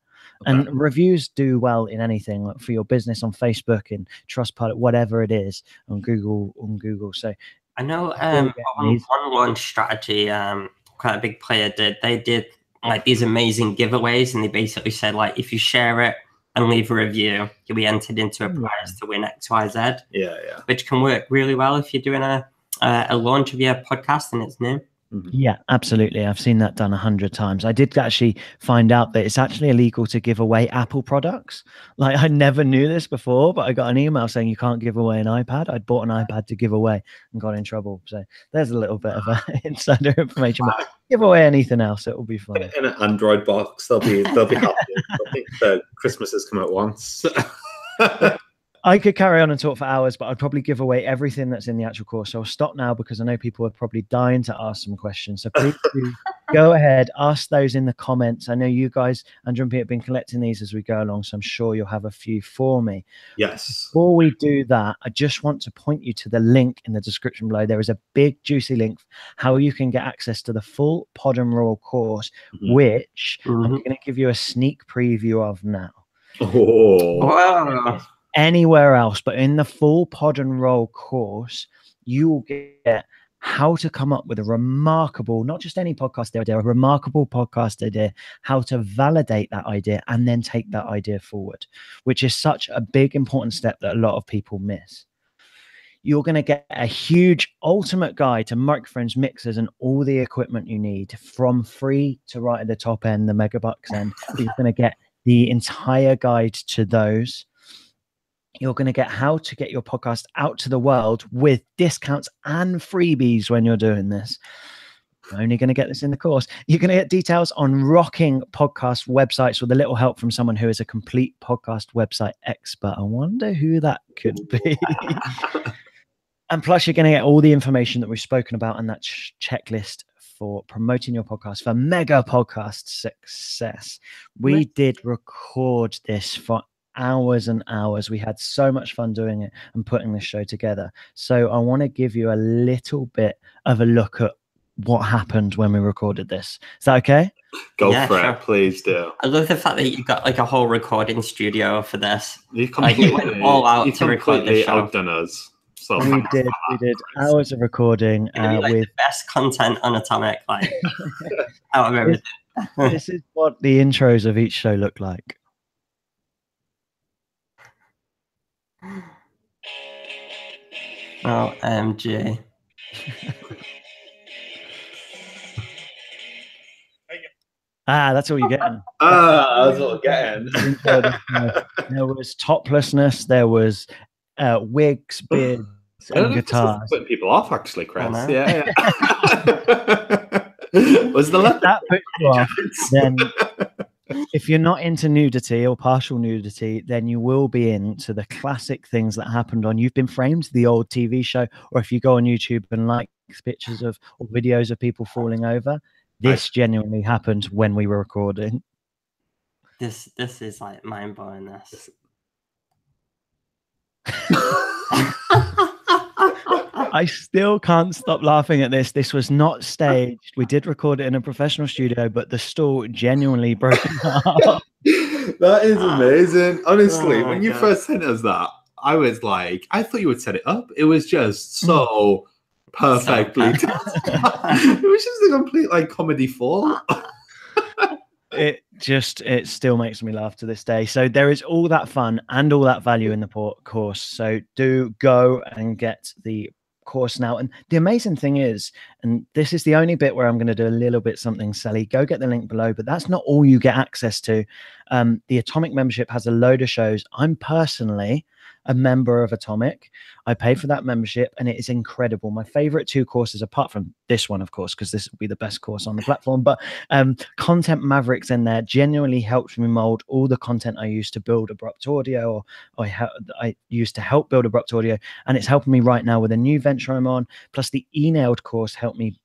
And reviews do well in anything, like for your business on Facebook and Trustpilot, whatever it is, on Google. So I know one launch strategy, quite a big player did. They did like these amazing giveaways, and they basically said like, if you share it and leave a review, you'll be entered into a prize to win XYZ. Yeah. Which can work really well if you're doing a launch of your podcast and it's new. Yeah, absolutely. I've seen that done 100 times. I did actually find out that it's actually illegal to give away Apple products. Like, I never knew this before, but I got an email saying you can't give away an iPad. I'd bought an iPad to give away and got in trouble. So there's a little bit of insider information. But give away anything else, it will be fine. In an Android box, they'll be happy. I think the Christmas has come at once. I could carry on and talk for hours, but I'd probably give away everything that's in the actual course. So I'll stop now because I know people are probably dying to ask some questions. So please do go ahead, ask those in the comments. I know you guys, Andrew and Pete, have been collecting these as we go along, so I'm sure you'll have a few for me. Yes. Before we do that, I just want to point you to the link in the description below. There is a big, juicy link how you can get access to the full Pod and Roll course, which I'm going to give you a sneak preview of now. Oh, wow. Anywhere else, but in the full Pod and Roll course, you will get how to come up with a remarkable, not just any podcast idea, a remarkable podcast idea, how to validate that idea and then take that idea forward, which is such a big, important step that a lot of people miss. You're going to get a huge ultimate guide to microphones, mixers, and all the equipment you need, from free to right at the top end, the megabucks end. You're going to get the entire guide to those. You're going to get how to get your podcast out to the world with discounts and freebies when you're doing this. You're only going to get this in the course. You're going to get details on rocking podcast websites with a little help from someone who is a complete podcast website expert. I wonder who that could be. And plus, you're going to get all the information that we've spoken about and that checklist for promoting your podcast for mega podcast success. We did record this for hours and hours. We had so much fun doing it and putting this show together. So I want to give you a little bit of a look at what happened when we recorded this. Is that okay? Go for it, please do. I love the fact that you got like a whole recording studio for this. You went all out to record this show. Outdone us. So we did hours of recording with the best content on Atomic, like out of everything. This is what the intros of each show look like. OMG. That's all you're getting. That's all I'm getting. There was toplessness, there was wigs, beards, and guitars. Putting people off, actually, Chris. Yeah. Was the left that put you off? Then, if you're not into nudity or partial nudity, then you will be into the classic things that happened on You've Been Framed, the old TV show, or if you go on YouTube and like pictures of or videos of people falling over, this genuinely happened when we were recording. This is like mind-blowing. This. I still can't stop laughing at this. This was not staged. We did record it in a professional studio, but the stool genuinely broke apart. That is amazing. Honestly, when you first sent us that, I was like, I thought you would set it up. It was just so perfectly. It was just a complete like comedy fall. It still makes me laugh to this day. So there is all that fun and all that value in the course. So do go and get the course now. And the amazing thing is, and this is the only bit where I'm going to do a little bit something silly, go get the link below, but that's not all you get access to. The Atomic membership has a load of shows. I'm personally a member of Atomic. I pay for that membership and it is incredible. My favorite two courses, apart from this one, of course, because this will be the best course on the platform, but Content Mavericks in there genuinely helps me mold all the content I used to build Abrupt Audio, or I used to help build Abrupt Audio, and it's helping me right now with a new venture I'm on. Plus the emailed course helped me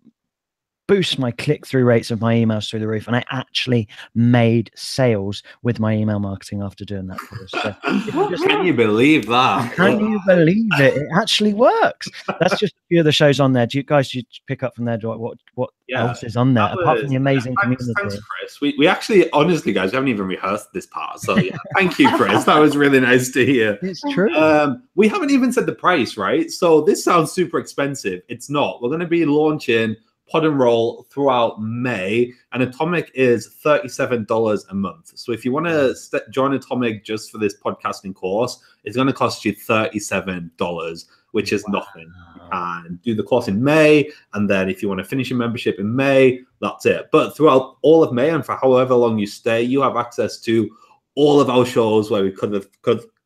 boost my click-through rates of my emails through the roof, and I actually made sales with my email marketing after doing that course. So can you believe that? Can you believe it? It actually works. That's just a few of the shows on there. Do you guys pick up from there? What else is on there apart from the amazing community? Thanks, Chris. We actually, honestly, guys, we haven't even rehearsed this part. So yeah, thank you, Chris. That was really nice to hear. It's true. We haven't even said the price, right? So this sounds super expensive. It's not. We're going to be launching Pod and Roll throughout May, and Atomic is $37 a month. So if you want to join Atomic just for this podcasting course, it's going to cost you $37, which is nothing. You can do the course in May, and then if you want to finish your membership in May, that's it. But throughout all of May and for however long you stay, you have access to all of our shows where we could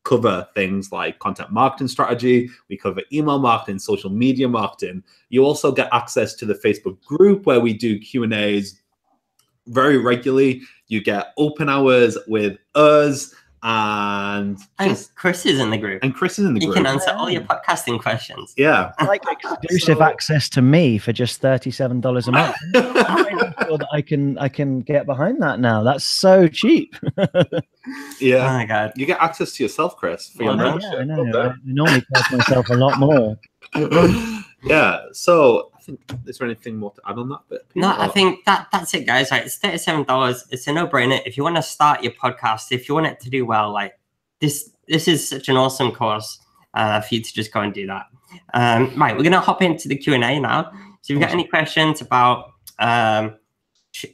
cover things like content marketing strategy, we cover email marketing, social media marketing. You also get access to the Facebook group where we do Q&As very regularly. You get open hours with us, and Chris is in the group. And Chris is in the group. You can answer all your podcasting questions. Yeah. Like exclusive access to me for just $37 a month. I'm sure that I can get behind that now. That's so cheap. Yeah. Oh my God. You get access to yourself, Chris, for your membership. Yeah, I know. I normally charge myself a lot more. Yeah. So I think, is there anything more to add on that bit? No, I think that's it, guys. Right, it's $37. It's a no-brainer. If you want to start your podcast, if you want it to do well, like this is such an awesome course for you to just go and do that. Right, we're gonna hop into the Q&A now. So if you've got any questions about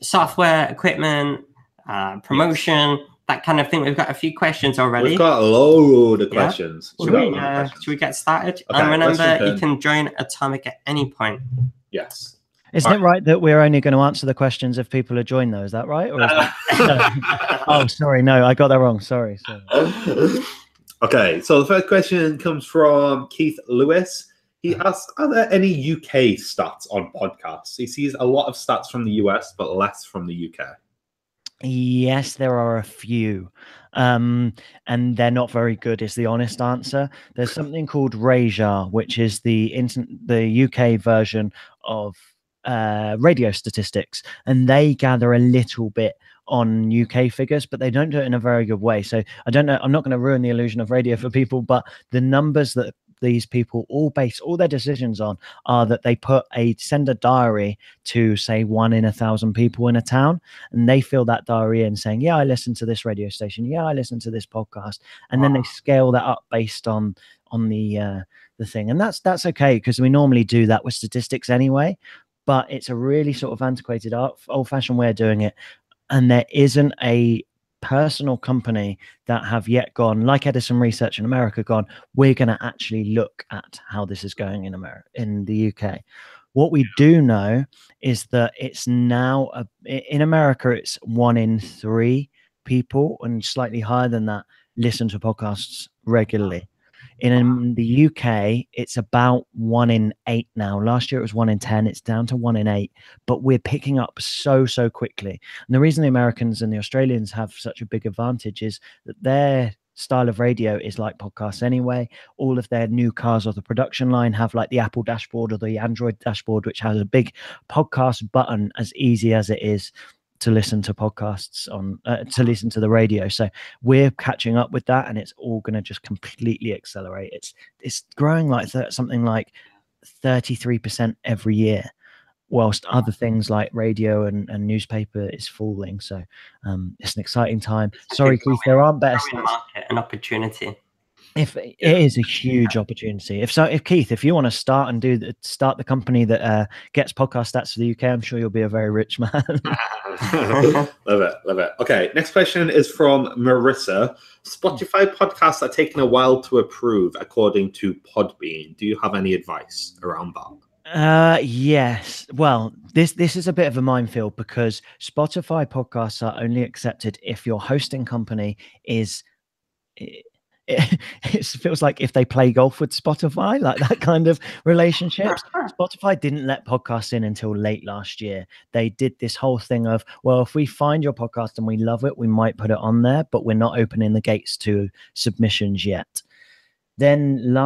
software, equipment, promotion, that kind of thing, we've got a few questions already. We've got a load of questions. Should we get started? Okay, and remember, you can join Atomic at any point. Yes. Isn't it right that we're only going to answer the questions if people are joined, though? Is that right? Or is that... Oh, sorry. No, I got that wrong. Sorry. Okay, so the first question comes from Keith Lewis. He asks, are there any UK stats on podcasts? He sees a lot of stats from the US, but less from the UK. Yes, there are a few, and they're not very good is the honest answer. There's something called Radar, which is the UK version of radio statistics, and they gather a little bit on UK figures, but they don't do it in a very good way. So I don't know, I'm not going to ruin the illusion of radio for people, but the numbers that these people all base all their decisions on are that they send a diary to, say, 1 in 1,000 people in a town, and they fill that diary in saying, yeah, I listen to this radio station, yeah, I listen to this podcast, and then they scale that up based on the thing. And that's okay, because we normally do that with statistics anyway, but it's a really sort of antiquated, old-fashioned way of doing it. And there isn't a personal company that have yet gone, like Edison Research in America, gone, we're going to actually look at how this is going in the UK. What we do know is that it's now in America, it's 1 in 3 people, and slightly higher than that, listen to podcasts regularly. In the UK, it's about 1 in 8 now. Last year it was 1 in 10. It's down to 1 in 8, but we're picking up so quickly. And the reason the Americans and the Australians have such a big advantage is that their style of radio is like podcasts anyway. All of their new cars or the production line have like the Apple dashboard or the Android dashboard, which has a big podcast button, as easy as it is to listen to podcasts on, to listen to the radio. So we're catching up with that, and it's all going to just completely accelerate. It's growing like something like 33% every year, whilst other things like radio and newspaper is falling. So it's an exciting time. Sorry, Keith, there aren't better stats. Market, an opportunity. If it is a huge opportunity. If Keith, if you want to start the company that gets podcast stats for the UK, I'm sure you'll be a very rich man. Love it. Okay, next question is from Marissa. Spotify podcasts are taking a while to approve, according to Podbean. Do you have any advice around that? Yes. Well, this is a bit of a minefield, because Spotify podcasts are only accepted if your hosting company is. It feels like if they play golf with Spotify, like that kind of relationships. Spotify didn't let podcasts in until late last year. They did this whole thing of, well, if we find your podcast and we love it, we might put it on there, but we're not opening the gates to submissions yet. Then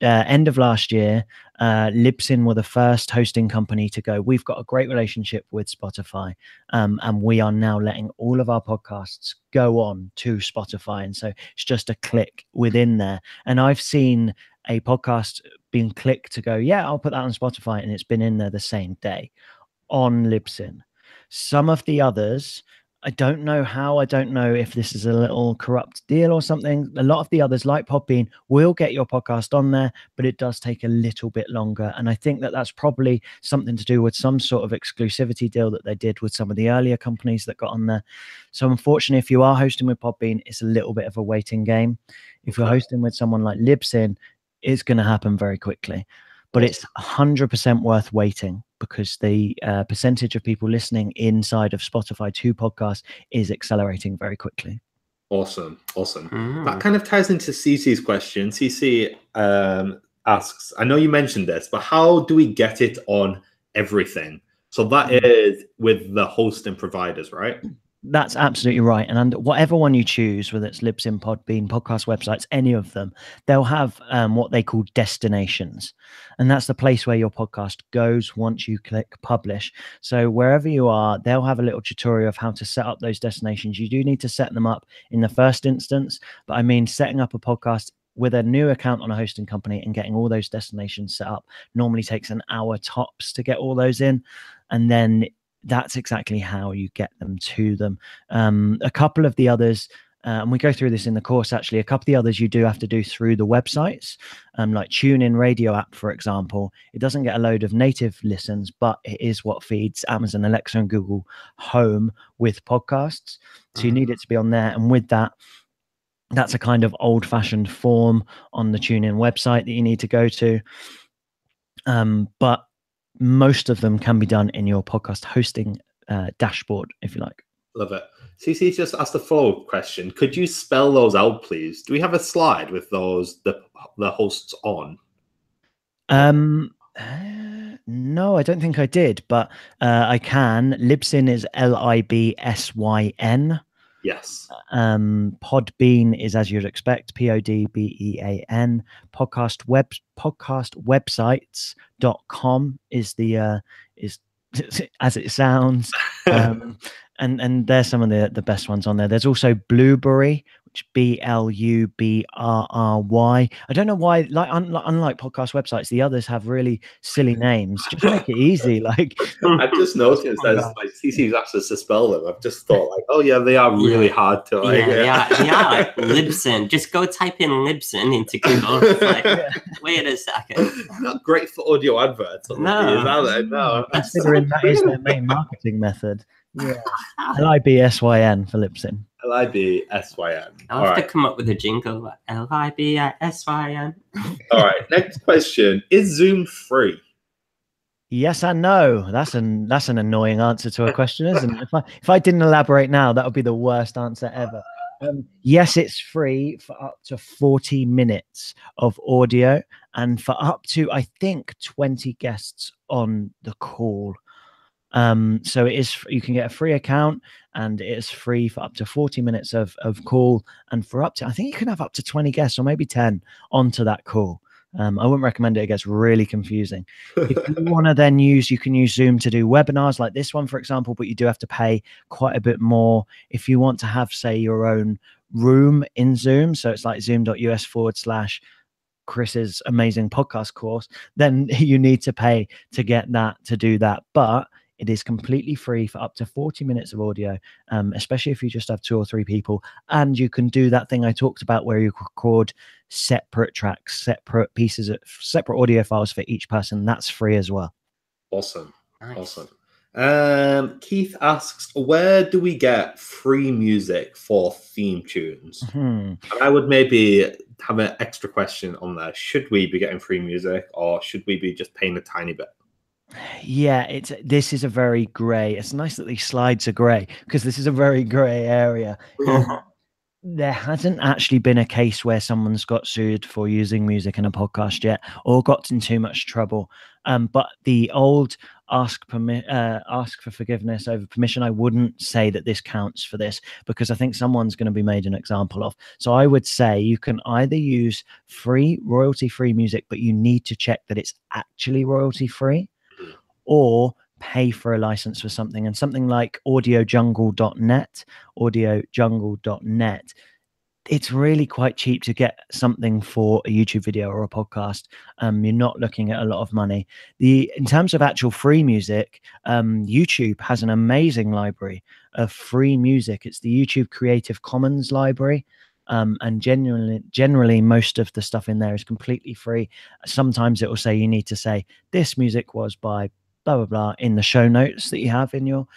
end of last year, Libsyn were the first hosting company to go, we've got a great relationship with Spotify, and we are now letting all of our podcasts go on to Spotify. And so it's just a click within there. And I've seen a podcast being clicked to go, yeah, I'll put that on Spotify, and it's been in there the same day on Libsyn. Some of the others I don't know how. I don't know if this is a little corrupt deal or something. A lot of the others, like Podbean, will get your podcast on there, but it does take a little bit longer. And I think that that's probably something to do with some sort of exclusivity deal that they did with some of the earlier companies that got on there. So unfortunately, if you are hosting with Podbean, it's a little bit of a waiting game. If you're hosting with someone like Libsyn, it's going to happen very quickly. But it's 100% worth waiting, because the percentage of people listening inside of Spotify to podcasts is accelerating very quickly. Awesome. That kind of ties into CC's question. CC asks, I know you mentioned this, but how do we get it on everything? So that is with the hosting providers, right? That's absolutely right. And whatever one you choose, whether it's Libsyn, Podbean, podcast websites, any of them, they'll have what they call destinations. And that's the place where your podcast goes once you click publish. So wherever you are, they'll have a little tutorial of how to set up those destinations. You do need to set them up in the first instance. But I mean, setting up a podcast with a new account on a hosting company and getting all those destinations set up normally takes an hour tops to get all those in. And then that's exactly how you get them to them. A couple of the others, and we go through this in the course actually, a couple of the others you do have to do through the websites, like TuneIn Radio app, for example. It doesn't get a load of native listens, but it is what feeds Amazon Alexa and Google Home with podcasts. So you need it to be on there. And with that, that's a kind of old-fashioned form on the TuneIn website that you need to go to. But most of them can be done in your podcast hosting dashboard, if you like. Love it. CC just asked a follow-up question. Could you spell those out, please? Do we have a slide with those the hosts on? No, I don't think I did, but I can. Libsyn is Libsyn. Yes. Podbean is, as you'd expect, Podbean. Podcastwebsites.com is the is as it sounds. And there's some of the best ones on there. There's also Blueberry, which Blubrry. I don't know why, unlike podcast websites, the others have really silly names. Just make it easy. Like I've just noticed as like CC's asked us to spell them. I've just thought like, oh yeah, they are really hard to like. Yeah, they are like Libsyn. Just go type in Libsyn into Google. It's like, wait a second. Not great for audio adverts. No. Considering that is their main marketing method. Yeah. Libsyn for Libsyn. Libsyn. I'll have to come up with a jingle. Libsyn. All right. Next question: is Zoom free? Yes and no. That's an annoying answer to a question, isn't it? If I didn't elaborate now, that would be the worst answer ever. Yes, it's free for up to 40 minutes of audio and for up to, I think, 20 guests on the call. So it is, you can get a free account and it is free for up to 40 minutes of call, and for up to, I think you can have up to 20 guests or maybe 10 onto that call. I wouldn't recommend it. It gets really confusing. If you want to then you can use Zoom to do webinars like this one, for example, but you do have to pay quite a bit more. If you want to have, say, your own room in Zoom, so it's like zoom.us/Chris's amazing podcast course, then you need to pay to get that, to do that. But it is completely free for up to 40 minutes of audio, especially if you just have 2 or 3 people. And you can do that thing I talked about where you record separate tracks, separate pieces of separate audio files for each person. That's free as well. Awesome. Nice. Awesome. Keith asks, where do we get free music for theme tunes? And I would maybe have an extra question on there. Should we be getting free music, or should we be just paying a tiny bit? Yeah, this is a very gray. It's nice that these slides are gray, because this is a very gray area. There hasn't actually been a case where someone's got sued for using music in a podcast yet, or got in too much trouble. But the old ask for forgiveness over permission, I wouldn't say that this counts for this, because I think someone's going to be made an example of. So I would say you can either use free, royalty-free music, but you need to check that it's actually royalty-free, or pay for a license for something. And something like audiojungle.net it's really quite cheap to get something for a YouTube video or a podcast. You're not looking at a lot of money. In terms of actual free music, YouTube has an amazing library of free music. It's the YouTube Creative Commons library. And generally most of the stuff in there is completely free. Sometimes it will say you need to say this music was by blah blah blah in the show notes that you have in your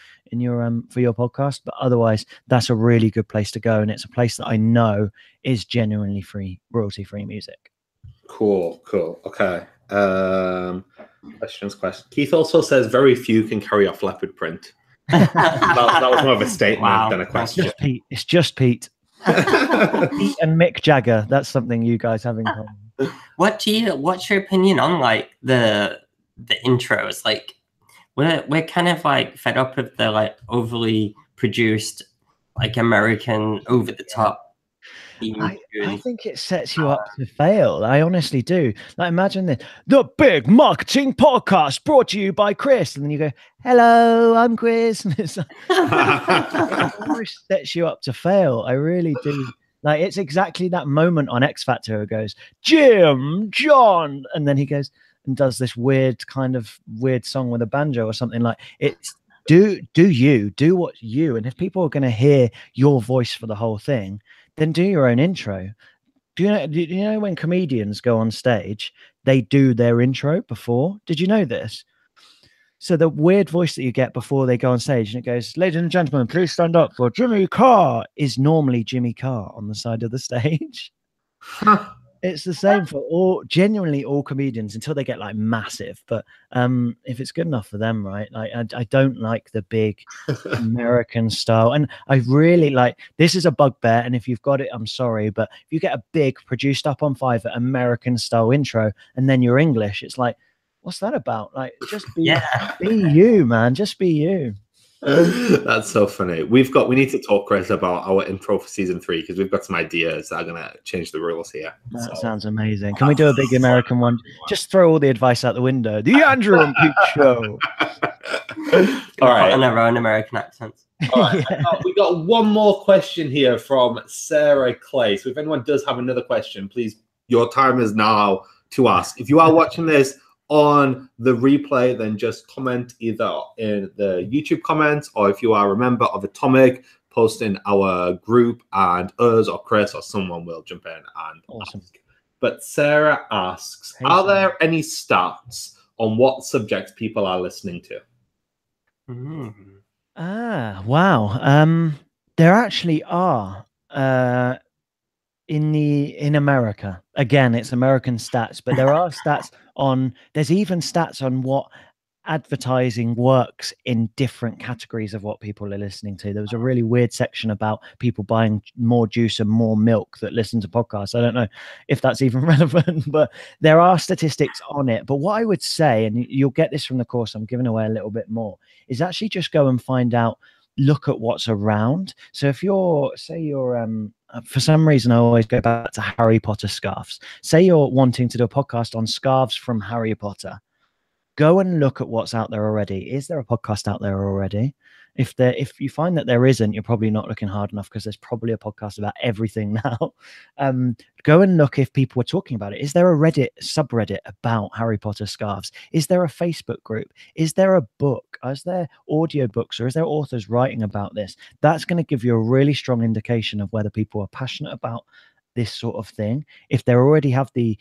for your podcast, but otherwise that's a really good place to go, and it's a place that I know is genuinely free, royalty free music. Cool. Okay. Question. Keith also says very few can carry off leopard print. that was more of a statement than a question. It's just Pete. Pete and Mick Jagger. That's something you guys have in common. What's your opinion on like the intros? Like we're kind of like fed up with the like overly produced, like American over the top. I think it sets you up to fail. I honestly do. Like, imagine this: the big marketing podcast brought to you by Chris, and then you go, "Hello, I'm Chris." And it almost sets you up to fail. I really do. Like, it's exactly that moment on X Factor. It goes, Jim, John, and then he goes and does this weird song with a banjo or something. Like, it's do what you, and if people are going to hear your voice for the whole thing, then do your own intro. Do you know when comedians go on stage, they do their intro before? Did you know this? So the weird voice that you get before they go on stage, and it goes, "Ladies and gentlemen, please stand up for Jimmy Carr," is normally Jimmy Carr on the side of the stage. It's the same for genuinely all comedians until they get like massive. But if it's good enough for them, right? Like I don't like the big American style, and I really like, this is a bugbear. And if you've got it, I'm sorry, but if you get a big produced up on Fiverr American style intro and then you're English, it's like, what's that about? Like, just be you, man. Just be you. That's so funny. We need to talk, Chris, about our intro for season 3 because we've got some ideas that are going to change the rules here. That sounds amazing. Can we do a big American one? Just throw all the advice out the window. The Andrew and Pete Show. All right, and our own American accents. All right. We got one more question here from Sarah Clay. So if anyone does have another question, please, your time is now to ask. If you are watching this on the replay, then just comment either in the YouTube comments, or if you are a member of Atomic, post in our group, and us or Chris or someone will jump in and ask. But Sarah asks, are there any stats on what subjects people are listening to? Wow. There actually are. In America, again, it's American stats, but there are there's even stats on what advertising works in different categories of what people are listening to. There was a really weird section about people buying more juice and more milk that listen to podcasts. I don't know if that's even relevant, but there are statistics on it. But what I would say, and you'll get this from the course, I'm giving away a little bit more, is actually just go and find out, look at what's around. So if say you're for some reason, I always go back to Harry Potter scarves. Say you're wanting to do a podcast on scarves from Harry Potter. Go and look at what's out there already. Is there a podcast out there already? If you find that there isn't, you're probably not looking hard enough, because there's probably a podcast about everything now. Go and look if people were talking about it. Is there a Reddit subreddit about Harry Potter scarves? Is there a Facebook group? Is there a book? Is there audiobooks, or is there authors writing about this? That's going to give you a really strong indication of whether people are passionate about this sort of thing. If they already have the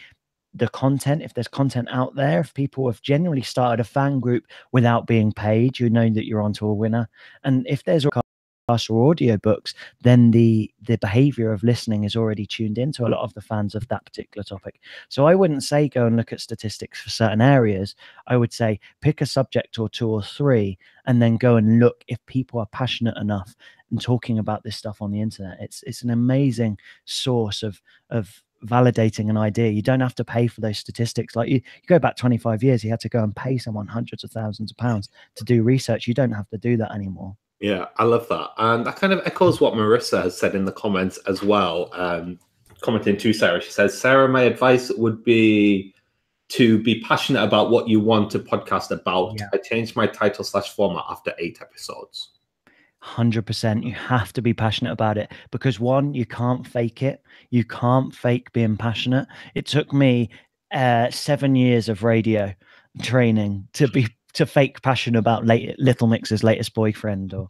content, if there's content out there, if people have generally started a fan group without being paid, you know that you're onto a winner. And if there's podcasts or audiobooks, then the behavior of listening is already tuned into a lot of the fans of that particular topic. So I wouldn't say go and look at statistics for certain areas. I would say pick a subject or 2 or 3 and then go and look if people are passionate enough and talking about this stuff on the internet. It's an amazing source of validating an idea. You don't have to pay for those statistics. Like you go back 25 years, you had to go and pay someone hundreds of thousands of pounds to do research. You don't have to do that anymore. Yeah, I love that. And that kind of echoes what Marissa has said in the comments as well. Commenting to Sarah, she says, Sarah, my advice would be to be passionate about what you want to podcast about. I changed my title / format after 8 episodes. 100%. You have to be passionate about it because one, you can't fake it. You can't fake being passionate. It took me 7 years of radio training to fake passion about Little Mix's latest boyfriend or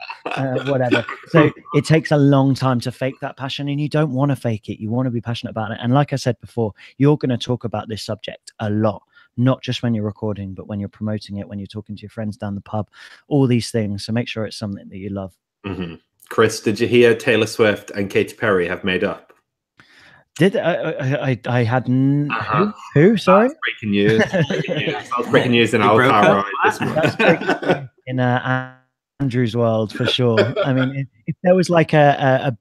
whatever. So it takes a long time to fake that passion, and you don't want to fake it. You want to be passionate about it. And like I said before, you're going to talk about this subject a lot, not just when you're recording, but when you're promoting it, when you're talking to your friends down the pub, all these things. So make sure it's something that you love. Mm-hmm. Chris, did you hear Taylor Swift and Katy Perry have made up? Did I had who? Sorry, that's breaking news. That's breaking news in our car ride this morning. In Andrew's world for sure. I mean, if there was like a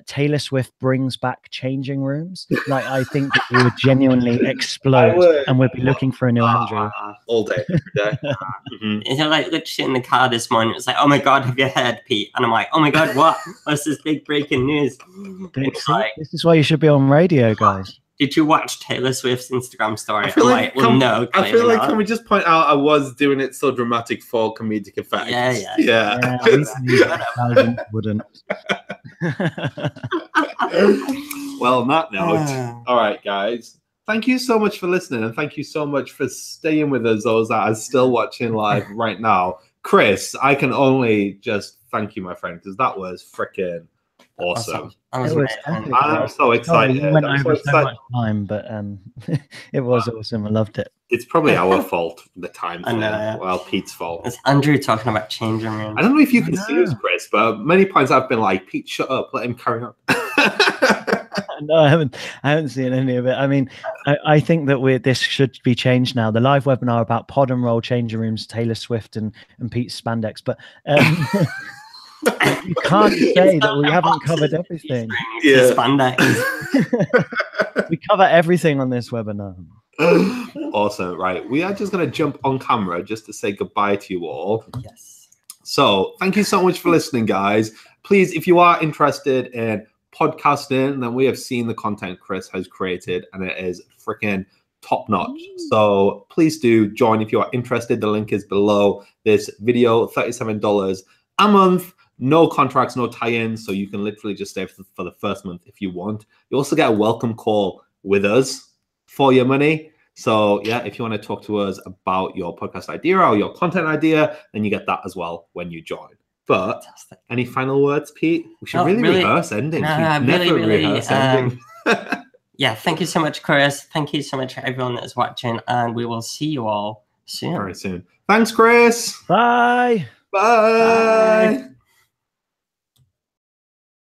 Taylor Swift brings back changing rooms, like I think that we would genuinely explode, and we'd be looking for a new Andrew all day, every day. Mm-hmm. It's like literally in the car this morning. It's like, oh my god, have you heard, Pete? And I'm like, oh my god, what? What's this big breaking news? Like, this is why you should be on radio, guys. Did you watch Taylor Swift's Instagram story? I feel like, no. I feel like can we just point out I was doing it so dramatic for comedic effect? Yeah. Wouldn't. Well, on that note, all right, guys. Thank you so much for listening, and thank you so much for staying with us, those that are still watching live right now. Chris, I can only just thank you, my friend, because that was freaking awesome. I'm so excited. We went over so much time, but it was awesome. I loved it. It's probably our fault, the time thing. Well, Pete's fault. It's Andrew talking about changing rooms. I don't know if you can see us, Chris, but many points I've been like, Pete, shut up, let him carry on. No, I haven't seen any of it. I mean, I think that this should be changed now. The live webinar about pod and roll changing rooms, Taylor Swift and Pete's spandex, but you can't say that we haven't covered everything. We cover everything on this webinar. Awesome. Right. We are just going to jump on camera just to say goodbye to you all. Yes. So thank you so much for listening, guys. Please, if you are interested in podcasting, then we have seen the content Chris has created, and it is freaking top notch. So please do join if you are interested. The link is below this video. $37 a month. No contracts, no tie-ins, so you can literally just stay for the first month if you want. You also get a welcome call with us for your money. So yeah, if you want to talk to us about your podcast idea or your content idea, then you get that as well when you join. But any final words, Pete? We should really rehearse ending. Rehearse ending. Yeah, thank you so much, Chris. Thank you so much, everyone that is watching, and we will see you all soon. Very soon. Thanks, Chris. Bye. Bye.